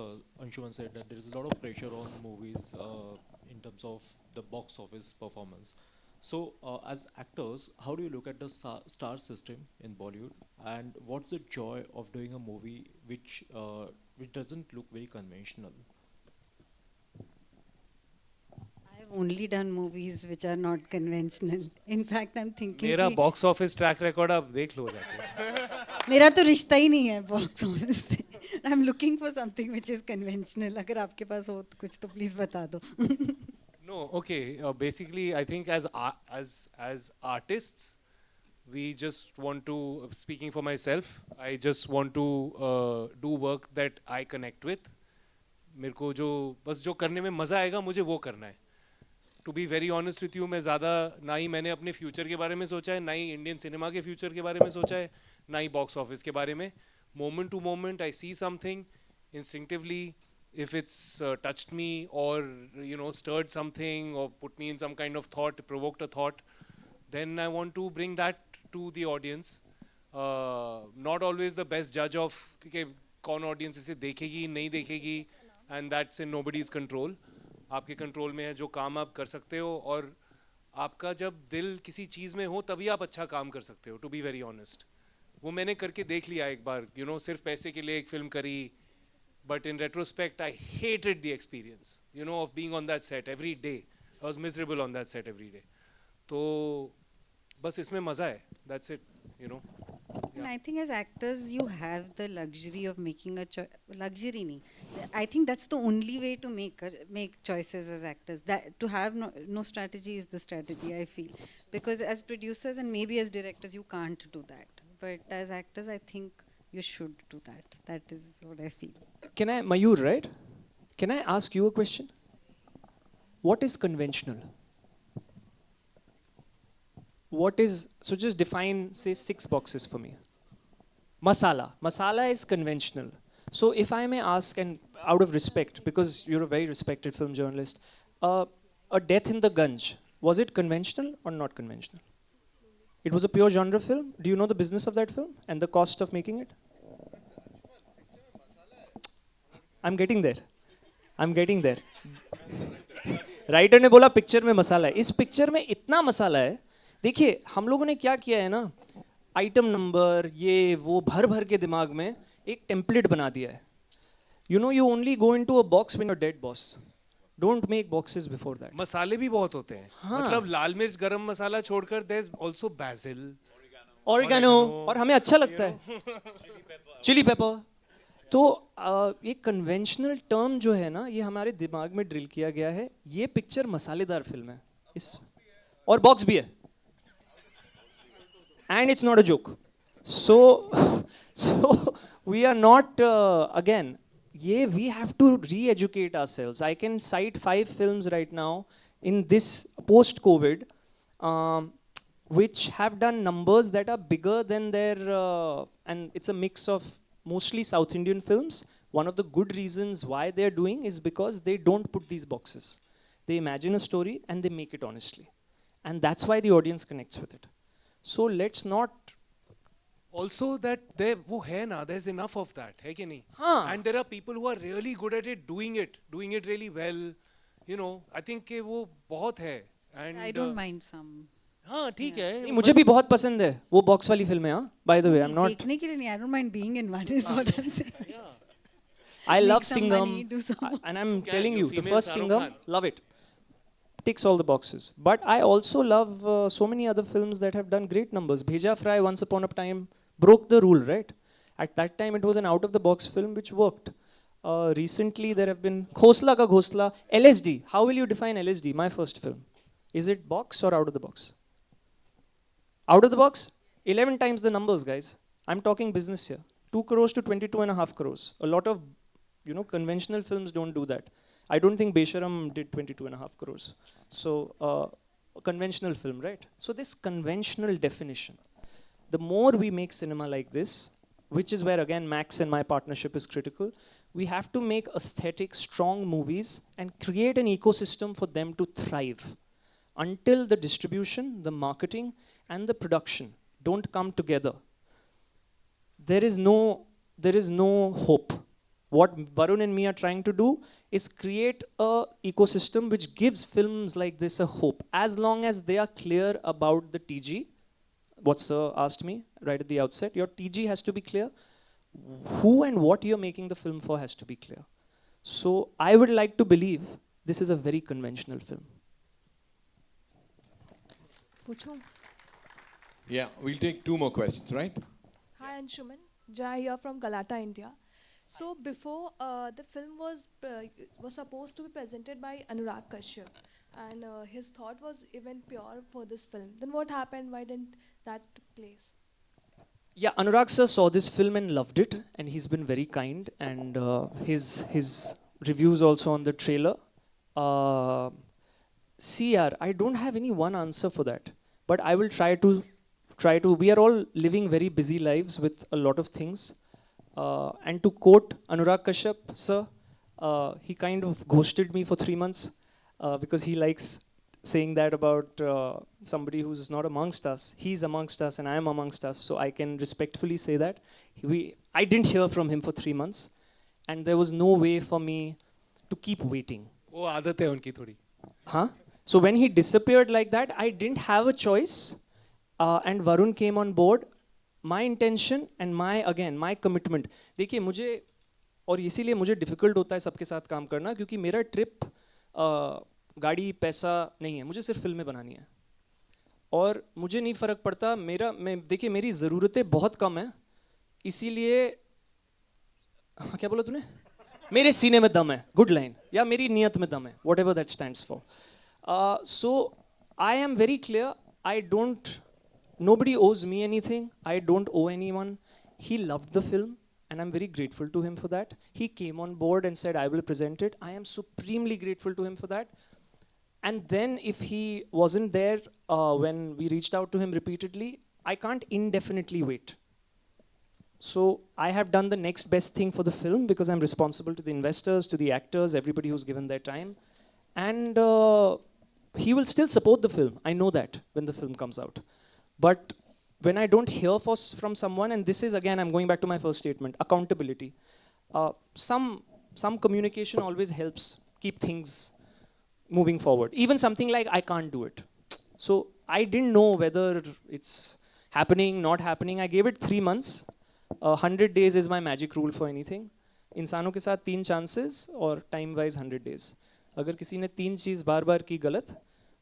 Anshuman said, that there is a lot of pressure on movies in terms of the box office performance. So, as actors, how do you look at the star system in Bollywood, and what's the joy of doing a movie which doesn't look very conventional? I've only done movies which are not conventional. In fact, I'm thinking मेरा कि box office track record आप देख लो जाके. मेरा तो रिश्ता ही नहीं है बॉक्स ऑफिस से. I'm looking for something which is conventional. अगर आपके पास हो तो कुछ तो please बता दो. No, okay. Basically, I think as artists, we just want to. Speaking for myself, I just want to do work that I connect with. मेरे को जो करने में मजा आएगा मुझे वो करना है. To be very honest with you, मैं ज़्यादा ना ही मैंने अपने फ्यूचर के बारे में सोचा है, ना ही इंडियन सिनेमा के फ्यूचर के बारे में सोचा है, ना ही बॉक्स ऑफिस के बारे में. Moment to moment, I see something instinctively. If it's touched me or stirred something or put me in some kind of thought, provoked a thought, then I want to bring that to the audience. Not always the best judge of कि कौन audience इसे देखेगी नहीं देखेगी, and that's in nobody's control. आपके control में है जो काम आप कर सकते हो, और आपका जब दिल किसी चीज़ में हो तभी आप अच्छा काम कर सकते हो. To be very honest, वो मैंने करके देख लिया एक बार, you know, सिर्फ पैसे के लिए एक फिल्म करी, but in retrospect I hated the experience, you know, of being on that set every day. I was miserable on that set every day. तो बस इसमें मजा है, that's it, you know. And I think as actors, you have the luxury of making a luxury. Nahi. I think that's the only way to make choices as actors. That to have no strategy is the strategy. I feel because as producers and maybe as directors, you can't do that. But as actors, I think you should do that. That is what I feel. Can I, Mayur, right? Can I ask you a question? What is conventional? What is, so just define, say, 6 boxes for me. Masala. Masala is conventional. So if I may ask, and out of respect, because you're a very respected film journalist, A Death in the Ganj, was it conventional or not conventional? It was a pure genre film. Do you know the business of that film and the cost of making it? I'm getting there. I'm getting there. Writer ने बोला picture में मसाला है. इस picture में इतना मसाला है. देखिए हम लोगों ने क्या किया है ना, आइटम नंबर ये वो भर भर के दिमाग में एक टेम्पलेट बना दिया है. You know you only go into a box when you are dead boss. Don't make boxes before that. मसाले भी बहुत होते हैं. हाँ. मतलब लाल मिर्च गरम मसाला छोड़कर there is also basil, oregano, और हमें अच्छा लगता है चिली पेपर. तो ये कन्वेंशनल टर्म जो है ना, ये हमारे दिमाग में ड्रिल किया गया है. ये पिक्चर मसालेदार फिल्म है इस, और बॉक्स भी है, and it's not a joke. So we are not again. We have to re-educate ourselves. I can cite 5 films right now in this post-COVID, which have done numbers that are bigger than their, and it's a mix of mostly South Indian films. One of the good reasons why they're doing is because they don't put these boxes. They imagine a story and they make it honestly. And that's why the audience connects with it. So let's not. Also that there वो है ना, there's enough of that, है कि नहीं? हाँ. And there are people who are really good at it, doing it really well. You know, I think कि वो बहुत है. And I don't mind some. हाँ ठीक है. नहीं, मुझे भी बहुत पसंद है वो बॉक्स वाली फिल्में. हाँ, by the way, I'm not. देखने के लिए नहीं, I don't mind being in one is what I'm saying. I love Make some Singham, money, do some- and I'm Can telling you, you, the female first Shah Rukh Singham, Khan? love it. Ticks all the boxes. But I also love so many other films that have done great numbers. Bheja Fry, Once Upon a Time, broke the rule, right? At that time, it was an out-of-the-box film which worked. Recently, there have been Khosla Ka Ghosla, LSD. How will you define LSD? My first film. Is it box or out of the box? Out of the box? 11 times the numbers, guys. I'm talking business here. 2 crores to 22.5 crores. A lot of, conventional films don't do that. I don't think Besharam did 22.5 crores. So, conventional film, right? So this conventional definition, the more we make cinema like this, which is where again Max and my partnership is critical, we have to make aesthetic, strong movies and create an ecosystem for them to thrive. Until the distribution, the marketing, and the production don't come together, there is no hope. What Varun and me are trying to do is create a ecosystem which gives films like this a hope, as long as they are clear about the TG. What Sir asked me right at the outset, your TG has to be clear. Who and what you're making the film for has to be clear. So I would like to believe this is a very conventional film. Puchu. Yeah, we'll take 2 more questions, right? Hi Anshuman, Jai here from Galata, India. So before the film was supposed to be presented by Anurag Kashyap, and his thought was even pure for this film. Then what happened? Why didn't that took place? Yeah, Anurag sir saw this film and loved it, and he's been very kind. And his reviews also on the trailer. See, yaar, I don't have any one answer for that, but I will try to. We are all living very busy lives with a lot of things. And to quote Anurag Kashyap, sir, he kind of ghosted me for 3 months because he likes saying that about somebody who's not amongst us. He's amongst us and I am amongst us, so I can respectfully say that. I didn't hear from him for 3 months, and there was no way for me to keep waiting. वो आदत है उनकी थोड़ी. Huh? So when he disappeared like that, I didn't have a choice, and Varun came on board. my intention and my commitment. देखिए मुझे और इसीलिए मुझे difficult होता है सबके साथ काम करना क्योंकि मेरा trip गाड़ी पैसा नहीं है, मुझे सिर्फ फिल्में बनानी है और मुझे नहीं फ़र्क पड़ता देखिए मेरी ज़रूरतें बहुत कम हैं इसीलिए क्या बोला तूने मेरे सीने में दम है गुड लाइन या मेरी नियत में दम है whatever that stands for. So I am very clear, nobody owes me anything, I don't owe anyone. He loved the film and I'm very grateful to him for that. He came on board and said I will present it. I am supremely grateful to him for that. And then if he wasn't there when we reached out to him repeatedly, I can't indefinitely wait. So I have done the next best thing for the film because I'm responsible to the investors, to the actors, everybody who's given their time. And he will still support the film. I know that when the film comes out. But when I don't hear from someone, and this is again, I'm going back to my first statement, accountability. Some communication always helps keep things moving forward. Even something like, I can't do it. So I didn't know whether it's happening, not happening. I gave it 3 months. 100 days is my magic rule for anything. इंसानों के साथ 3 chances और time wise 100 days. अगर किसी ने 3 चीज़ बार बार की गलत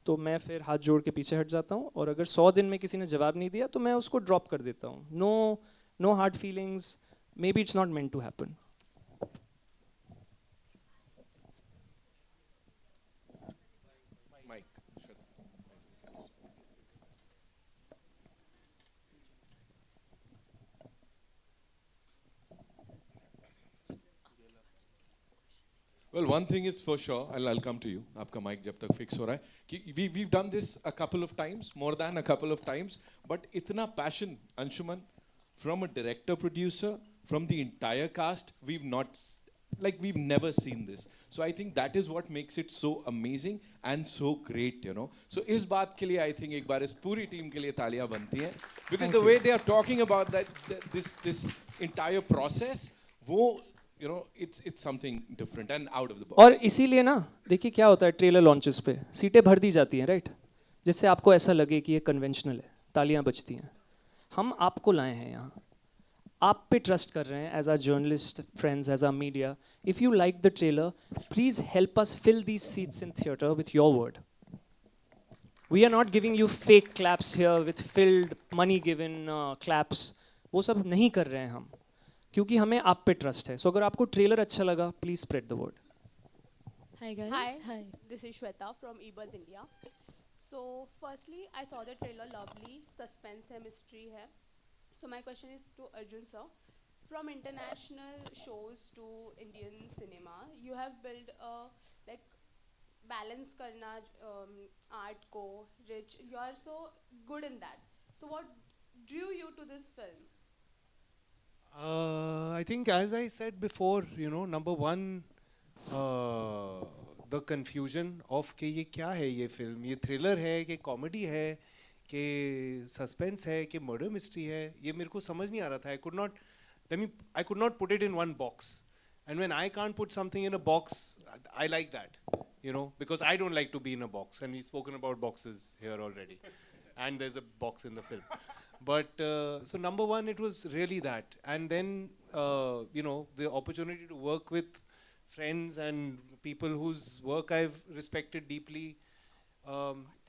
तो मैं फिर हाथ जोड़ के पीछे हट जाता हूँ और अगर 100 दिन में किसी ने जवाब नहीं दिया तो मैं उसको ड्रॉप कर देता हूँ. No hard feelings. Maybe it's not meant to happen. Well, one thing is for sure, I'll come to you. आपका mic जब तक fix हो रहा है कि we've done this a couple of times, more than a couple of times, but इतना passion, Anshuman, from a director producer, from the entire cast, we've never seen this. So I think that is what makes it so amazing and so great, you know. So इस बात के लिए I think एक बार इस पूरी team के लिए तालियां बनती हैं because the way they are talking about this entire process, वो you know, it's something different and out of the box. और इसीलिए ना देखिए क्या होता है ट्रेलर लॉन्चेस पे सीटें भर दी जाती हैं राइट जिससे आपको ऐसा लगे कि ये कन्वेंशनल है तालियां बजती हैं हम आपको लाए हैं यहाँ आप पे ट्रस्ट कर रहे हैं as a journalist friends as a media if you like the trailer please help us fill these seats in theatre with your word we are not giving you fake claps here with filled money given claps वो सब नहीं कर रहे हैं हम क्योंकि हमें आप पे ट्रस्ट है सो अगर आपको ट्रेलर अच्छा लगा please spread the word Hi guys. Hi. This is Shweta from eBuzz India. So firstly, I saw the trailer, lovely, suspense है, mystery है. So my question is to Arjun sir. From international shows to Indian cinema, you have built a balance करना art को rich. You are so good in that. So what drew you to this film? I think as I said before, you know, number one, the confusion of कि ये क्या है ये film, ये thriller है कि comedy है कि suspense है कि murder mystery है, ये मेरे को समझ नहीं आ रहा था. I could not put it in one box. And when I can't put something in a box, I like that, you know, because I don't like to be in a box. And we've spoken about boxes here already. And there's a box in the film. But so number one, it was really that. And then, you know, the opportunity to work with friends and people whose work I've respected deeply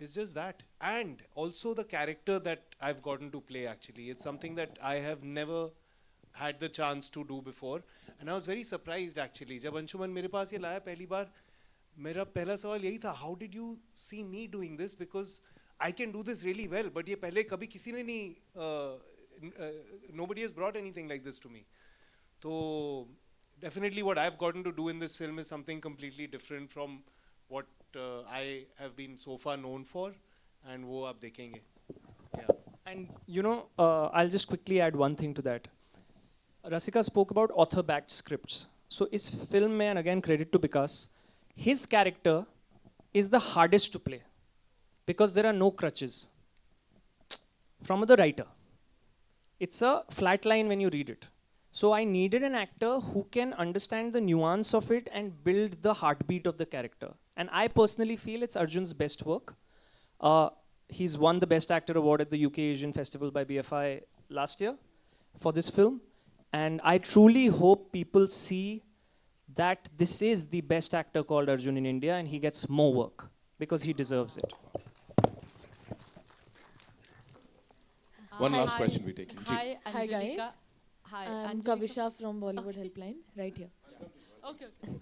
is just that. And also the character that I've gotten to play, actually. It's something that I have never had the chance to do before. And I was very surprised, actually. जब अंशुमन मेरे पास ये लाया पहली बार, मेरा पहला सवाल यही था, how did you see me doing this? Because I can do this really well, but ये पहले कभी किसी ने नहीं, nobody has brought anything like this to me. So definitely what I've gotten to do in this film is something completely different from what I have been so far known for, and वो आप देखेंगे. Yeah. And you know, I'll just quickly add one thing to that. Rasika spoke about author-backed scripts. So इस film में, and again credit to Vikas, his character is the hardest to play. Because there are no crutches from the writer. It's a flat line when you read it. So I needed an actor who can understand the nuance of it and build the heartbeat of the character. And I personally feel it's Arjun's best work. He's won the Best Actor award at the UK Asian Festival by BFI last year for this film, and I truly hope people see that this is the best actor called Arjun in India, and he gets more work because he deserves it. One last question we take. Hi, Hi, guys. Angelica. Hi, I'm Angelica. Kavisha from Bollywood Helpline, right here. Okay, okay.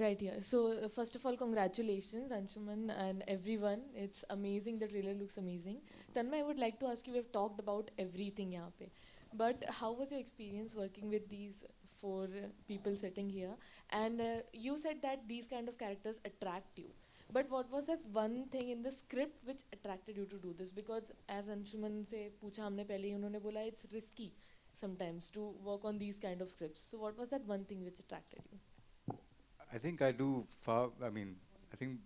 Right here. So, first of all, congratulations, Anshuman and everyone. It's amazing. The trailer looks amazing. Tanmay, I would like to ask you, we've talked about everything here. But how was your experience working with these four people sitting here? And you said that these kind of characters attract you. But what was that one thing in the script which attracted you to do this? Because as Anshuman se पूछा हमने पहले ही उन्होंने बोला it's risky sometimes to work on these kind of scripts. So what was that one thing which attracted you? I think I do far. I mean, I think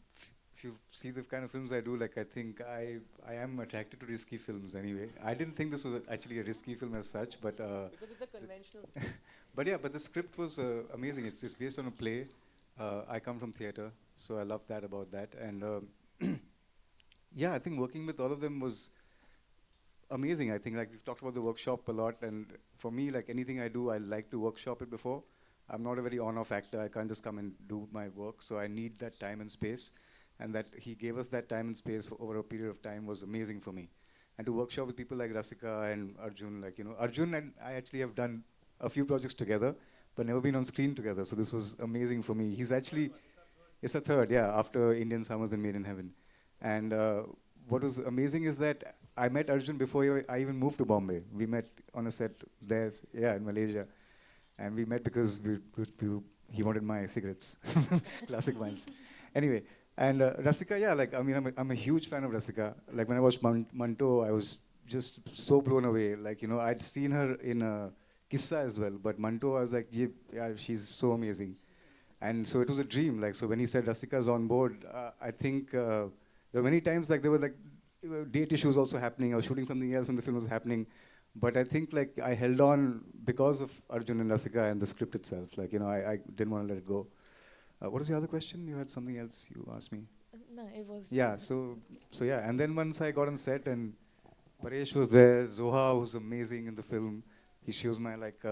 if you see the kind of films I do, like I think I am attracted to risky films anyway. I didn't think this was actually a risky film as such, but Because it's a conventional. but yeah, but the script was amazing. It's based on a play. I come from theatre, so I love that about that. And yeah, I think working with all of them was amazing. I think like we've talked about the workshop a lot, and for me, like anything I do, I like to workshop it before. I'm not a very on-off actor. I can't just come and do my work, so I need that time and space. And that he gave us that time and space for over a period of time was amazing for me. And to workshop with people like Rasika and Arjun, like, you know, Arjun and I actually have done a few projects together, but never been on screen together. So this was amazing for me. He's actually, it's a third, yeah, after Indian Summers and Made in Heaven. And what was amazing is that I met Arjun before I even moved to Bombay. We met on a set there, yeah, in Malaysia. And we met because he wanted my cigarettes, classic wines. Anyway, and Rasika, yeah, like, I mean, I'm a huge fan of Rasika. Like, when I watched Manto, I was just so blown away. Like, you know, I'd seen her in Kissa as well, but Manto, I was like, yeah, she's so amazing. And so it was a dream. Like, so when he said Rasika's on board, I think there were many times, like, there were, like, date issues also happening. I was shooting something else when the film was happening. But I think like I held on because of Arjun and Rasika and the script itself. Like, you know, I didn't want to let it go. What was the other question? You had something else you asked me. No, it was. Yeah, so yeah. And then once I got on set and Paresh was there, Zoha was amazing in the film. She was my like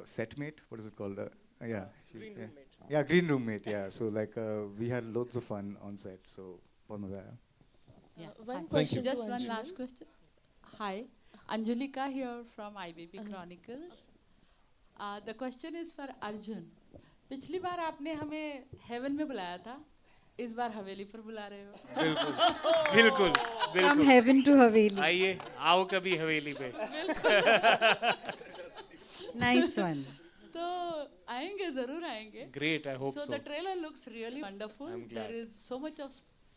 set mate. What is it called? Yeah. Green roommate. Yeah, green roommate. Yeah. So like we had loads of fun on set. So one of that. Yeah. One Hi. question Just to one Anshuman. last question. Hi, Angelica here from IBP Chronicles. The question is for Arjun. पिछली बार आपने हमें haven में बुलाया था, इस बार हवेली पर बुला रहे हो. बिल्कुल, बिल्कुल, बिल्कुल. From heaven to Haveli. आइए, आओ कभी हवेली पे. Nice one. तो आएंगे जरूर आएंगे. Great, I hope so. So the trailer looks really wonderful. I'm glad. There is so much of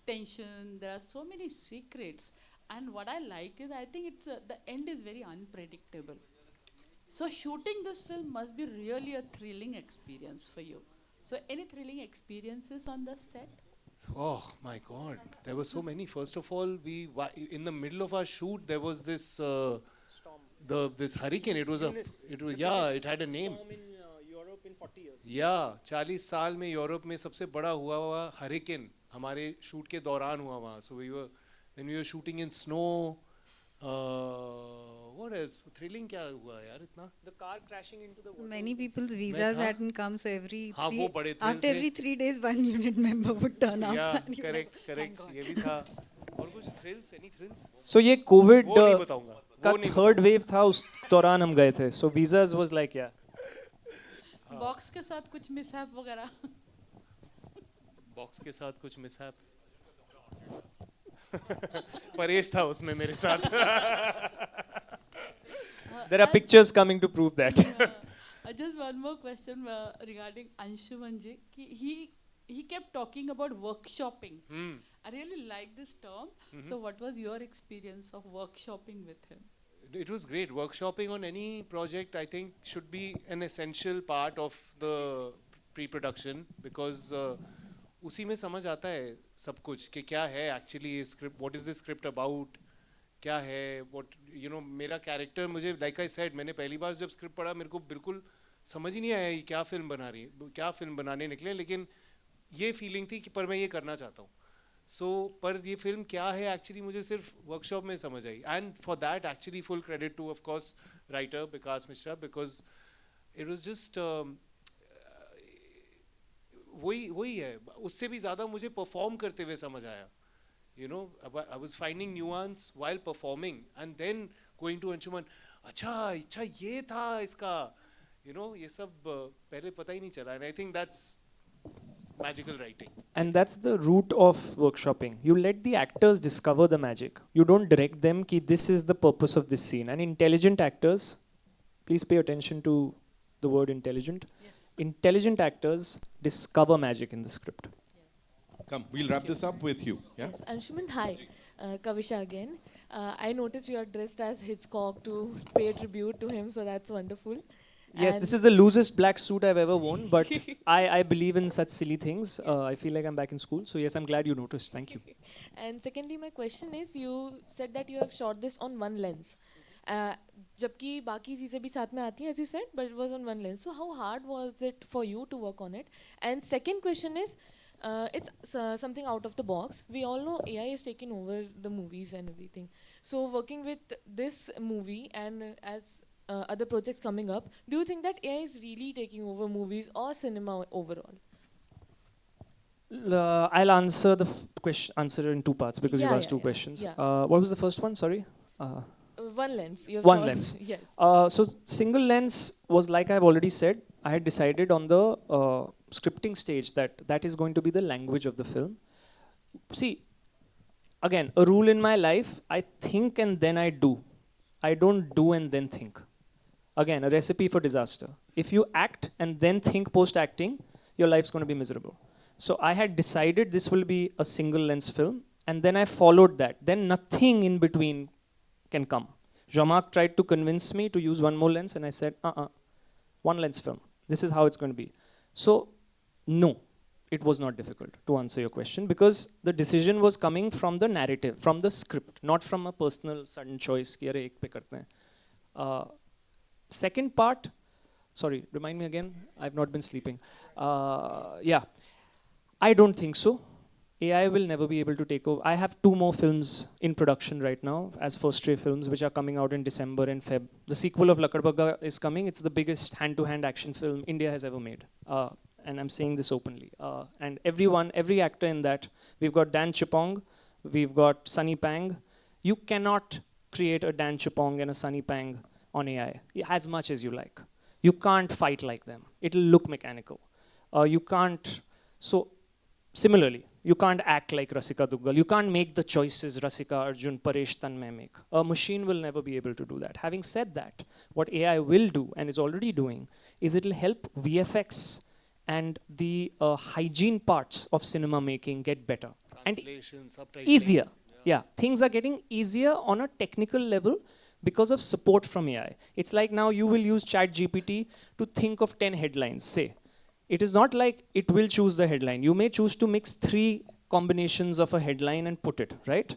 tension. There are so many secrets. And what I like is I think it's the end is very unpredictable. So shooting this film must be really a thrilling experience for you. So any thrilling experiences on the set? Oh my God, there were so many. First of all, in the middle of our shoot there was this this hurricane. It was it had a name. Storm in Europe in 40 years. Yeah, 40 साल में Europe में सबसे बड़ा हुआ hurricane हमारे shoot के दौरान हुआ वहाँ. So we were shooting in snow. What else? Thrilling क्या हुआ यार इतना? The car crashing into the water. Many people's visas hadn't come, so वो बड़े thrill after थे. every 3 days, one unit member would turn up. Yeah, and you were like, correct. "Thank God." ये भी था. और कुछ thrills? Any thrills? So ये COVID वो नहीं बताऊंगा. का वो नहीं third wave था, उस दौरान हम गए थे. So visas was like yeah. Box के साथ कुछ मिसहैप वगैरह? बॉक्स के साथ कुछ मिसहैप. परेश था उसमें मेरे साथ. There are pictures coming to prove that. Just one more question regarding Anshuman ji. He kept talking about workshopping. I really like this term. So what was your experience of workshopping with him? It was great. Workshopping on any project, I think, should be an essential part of the pre-production because उसी में समझ आता है सब कुछ कि क्या है actually script, what is the script about, क्या है, what you know मेरा character मुझे like I said मैंने पहली बार जब script पढ़ा मेरे को बिल्कुल समझ ही नहीं आया ये क्या film बनाने निकले लेकिन ये feeling थी कि पर मैं ये करना चाहता हूँ. सो पर ये फिल्म क्या है एक्चुअली मुझे सिर्फ वर्कशॉप में समझ आई, and for that actually full credit to of course writer Vikas Mishra, because it was just वही है, उससे भी ज़्यादा मुझे परफॉर्म करते हुए समझ आया. You know, I was finding nuance while performing, and then going to Anshuman. अच्छा ये था इसका, you know, ये सब पहले पता ही नहीं चला, and I think that's magical writing. And that's the root of workshopping. You let the actors discover the magic. You don't direct them ki this is the purpose of this scene. And intelligent actors, please pay attention to the word intelligent. Yes. Intelligent actors discover magic in the script. Come, we'll wrap this up with you. Yeah. Yes, Anshuman, hi. Kavisha again. I noticed you are dressed as Hitchcock to pay tribute to him, so that's wonderful. Yes, this is the loosest black suit I've ever worn, but I believe in such silly things. I feel like I'm back in school. So yes, I'm glad you noticed. Thank you. And secondly, my question is, you said that you have shot this on one lens. जबकि बाकी चीज़ें भी साथ में आती हैं, as you said, but it was on one lens. So how hard was it for you to work on it? And second question is, it's something out of the box. We all know AI is taking over the movies and everything. So working with this movie and as other projects coming up, do you think that AI is really taking over movies or cinema overall? I'll answer the answer in two parts because you've asked two questions. Yeah. What was the first one? Sorry. One lens. One lens. Yes. So single lens was, like I've already said, I had decided on the scripting stage that is going to be the language of the film. See, again, a rule in my life: I think and then I do. I don't do and then think. Again, a recipe for disaster. If you act and then think post-acting, your life's going to be miserable. So I had decided this will be a single lens film, and then I followed that. Then nothing in between can come. Jean-Marc tried to convince me to use one more lens, and I said, one lens film. This is how it's going to be. So, no, it was not difficult to answer your question, because the decision was coming from the narrative, from the script, not from a personal sudden choice. Ki, "Arey, ek pe karte hain." Second part, sorry, remind me again. I've not been sleeping. Yeah, I don't think so. AI will never be able to take over. I have 2 more films in production right now as first ray films, which are coming out in December and Feb. The sequel of Lakadbagga is coming. It's the biggest hand-to-hand action film India has ever made. And I'm saying this openly. And every actor in that, we've got Dan Chipong, we've got Sunny Pang. You cannot create a Dan Chipong and a Sunny Pang on AI, as much as you like. You can't fight like them. It'll look mechanical. You can't, so similarly, you can't act like Rasika Duggal. You can't make the choices Rasika, Arjun, Paresh, Tanmay make. A machine will never be able to do that. Having said that, what AI will do, and is already doing, is it'll help VFX and the hygiene parts of cinema making get better. And easier. Yeah, things are getting easier on a technical level because of support from AI. It's like now you will use ChatGPT to think of 10 headlines, say. It is not like it will choose the headline. You may choose to mix 3 combinations of a headline and put it, right?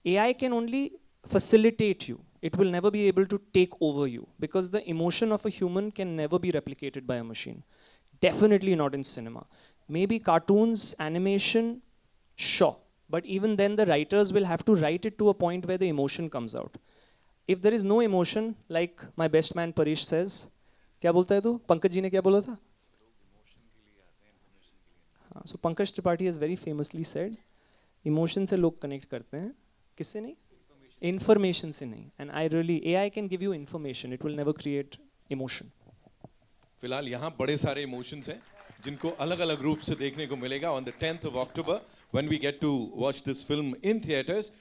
AI can only facilitate you. It will never be able to take over you, because the emotion of a human can never be replicated by a machine. Definitely not in cinema. Maybe cartoons, animation, sure. But even then the writers will have to write it to a point where the emotion comes out. If there is no emotion, like my best man Paresh says, क्या बोलता है तू? पंकज जी ने क्या बोला था? So Pankaj Tripathi has very famously said, emotion से लोग connect करते हैं, किससे नहीं? Information से नहीं. And I really, AI can give you information. It will never create emotion. फिलहाल यहाँ बड़े सारे emotions हैं, जिनको अलग-अलग रूप से देखने को मिलेगा on the 10th of October when we get to watch this film in theaters.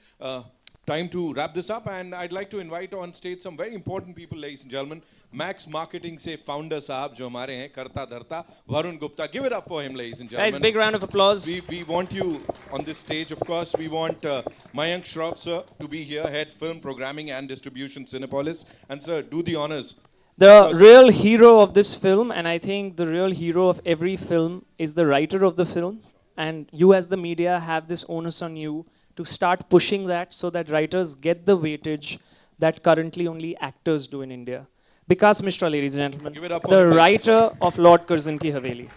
Time to wrap this up, and I'd like to invite on stage some very important people, ladies and gentlemen. Max Marketing से founder साहब जो हमारे हैं, करता धरता, Varun Gupta. Give it up for him, ladies and gentlemen. Guys, big round of applause. We want you on this stage, of course. We want Mayank Shroff, sir, to be here, head film programming and distribution, Cinepolis. And sir, do the honors. The real hero of this film, and I think the real hero of every film, is the writer of the film. And you as the media have this onus on you to start pushing that so that writers get the weightage that currently only actors do in India. Vikas Mishra, ladies and gentlemen, the writer of Lord Curzon Ki Haveli.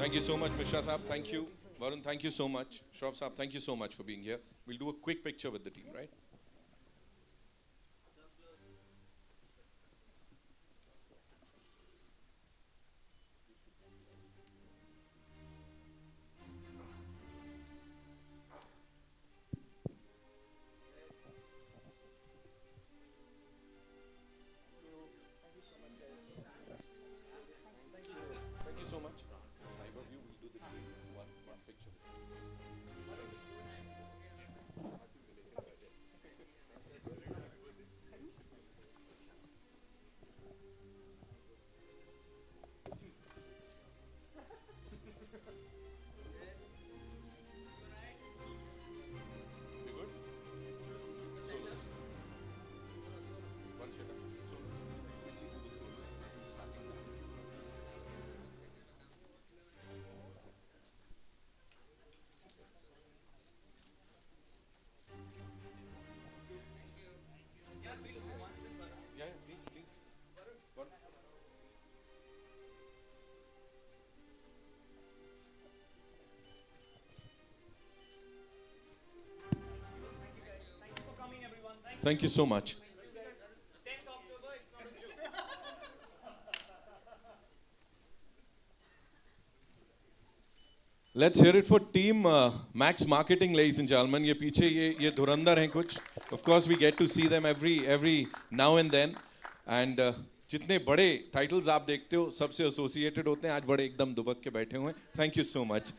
Thank you so much, Mishra Saab. Thank you. Varun, thank you so much. Shroff Saab, thank you so much for being here. We'll do a quick picture with the team, right? Thank you so much. Cyber View will do the one picture. We good? Solos. Once you're done. Solos. Quickly do the solos. Starting. Yeah, please, please. What? Thank you so much. Let's hear it for team Max Marketing, ladies and gentlemen. ये पीछे ये धुरंधर हैं कुछ. Of course, we get to see them every now and then. And जितने बड़े titles आप देखते हो सबसे associated होते हैं. आज बड़े एकदम दुबक के बैठे हुए हैं. Thank you so much.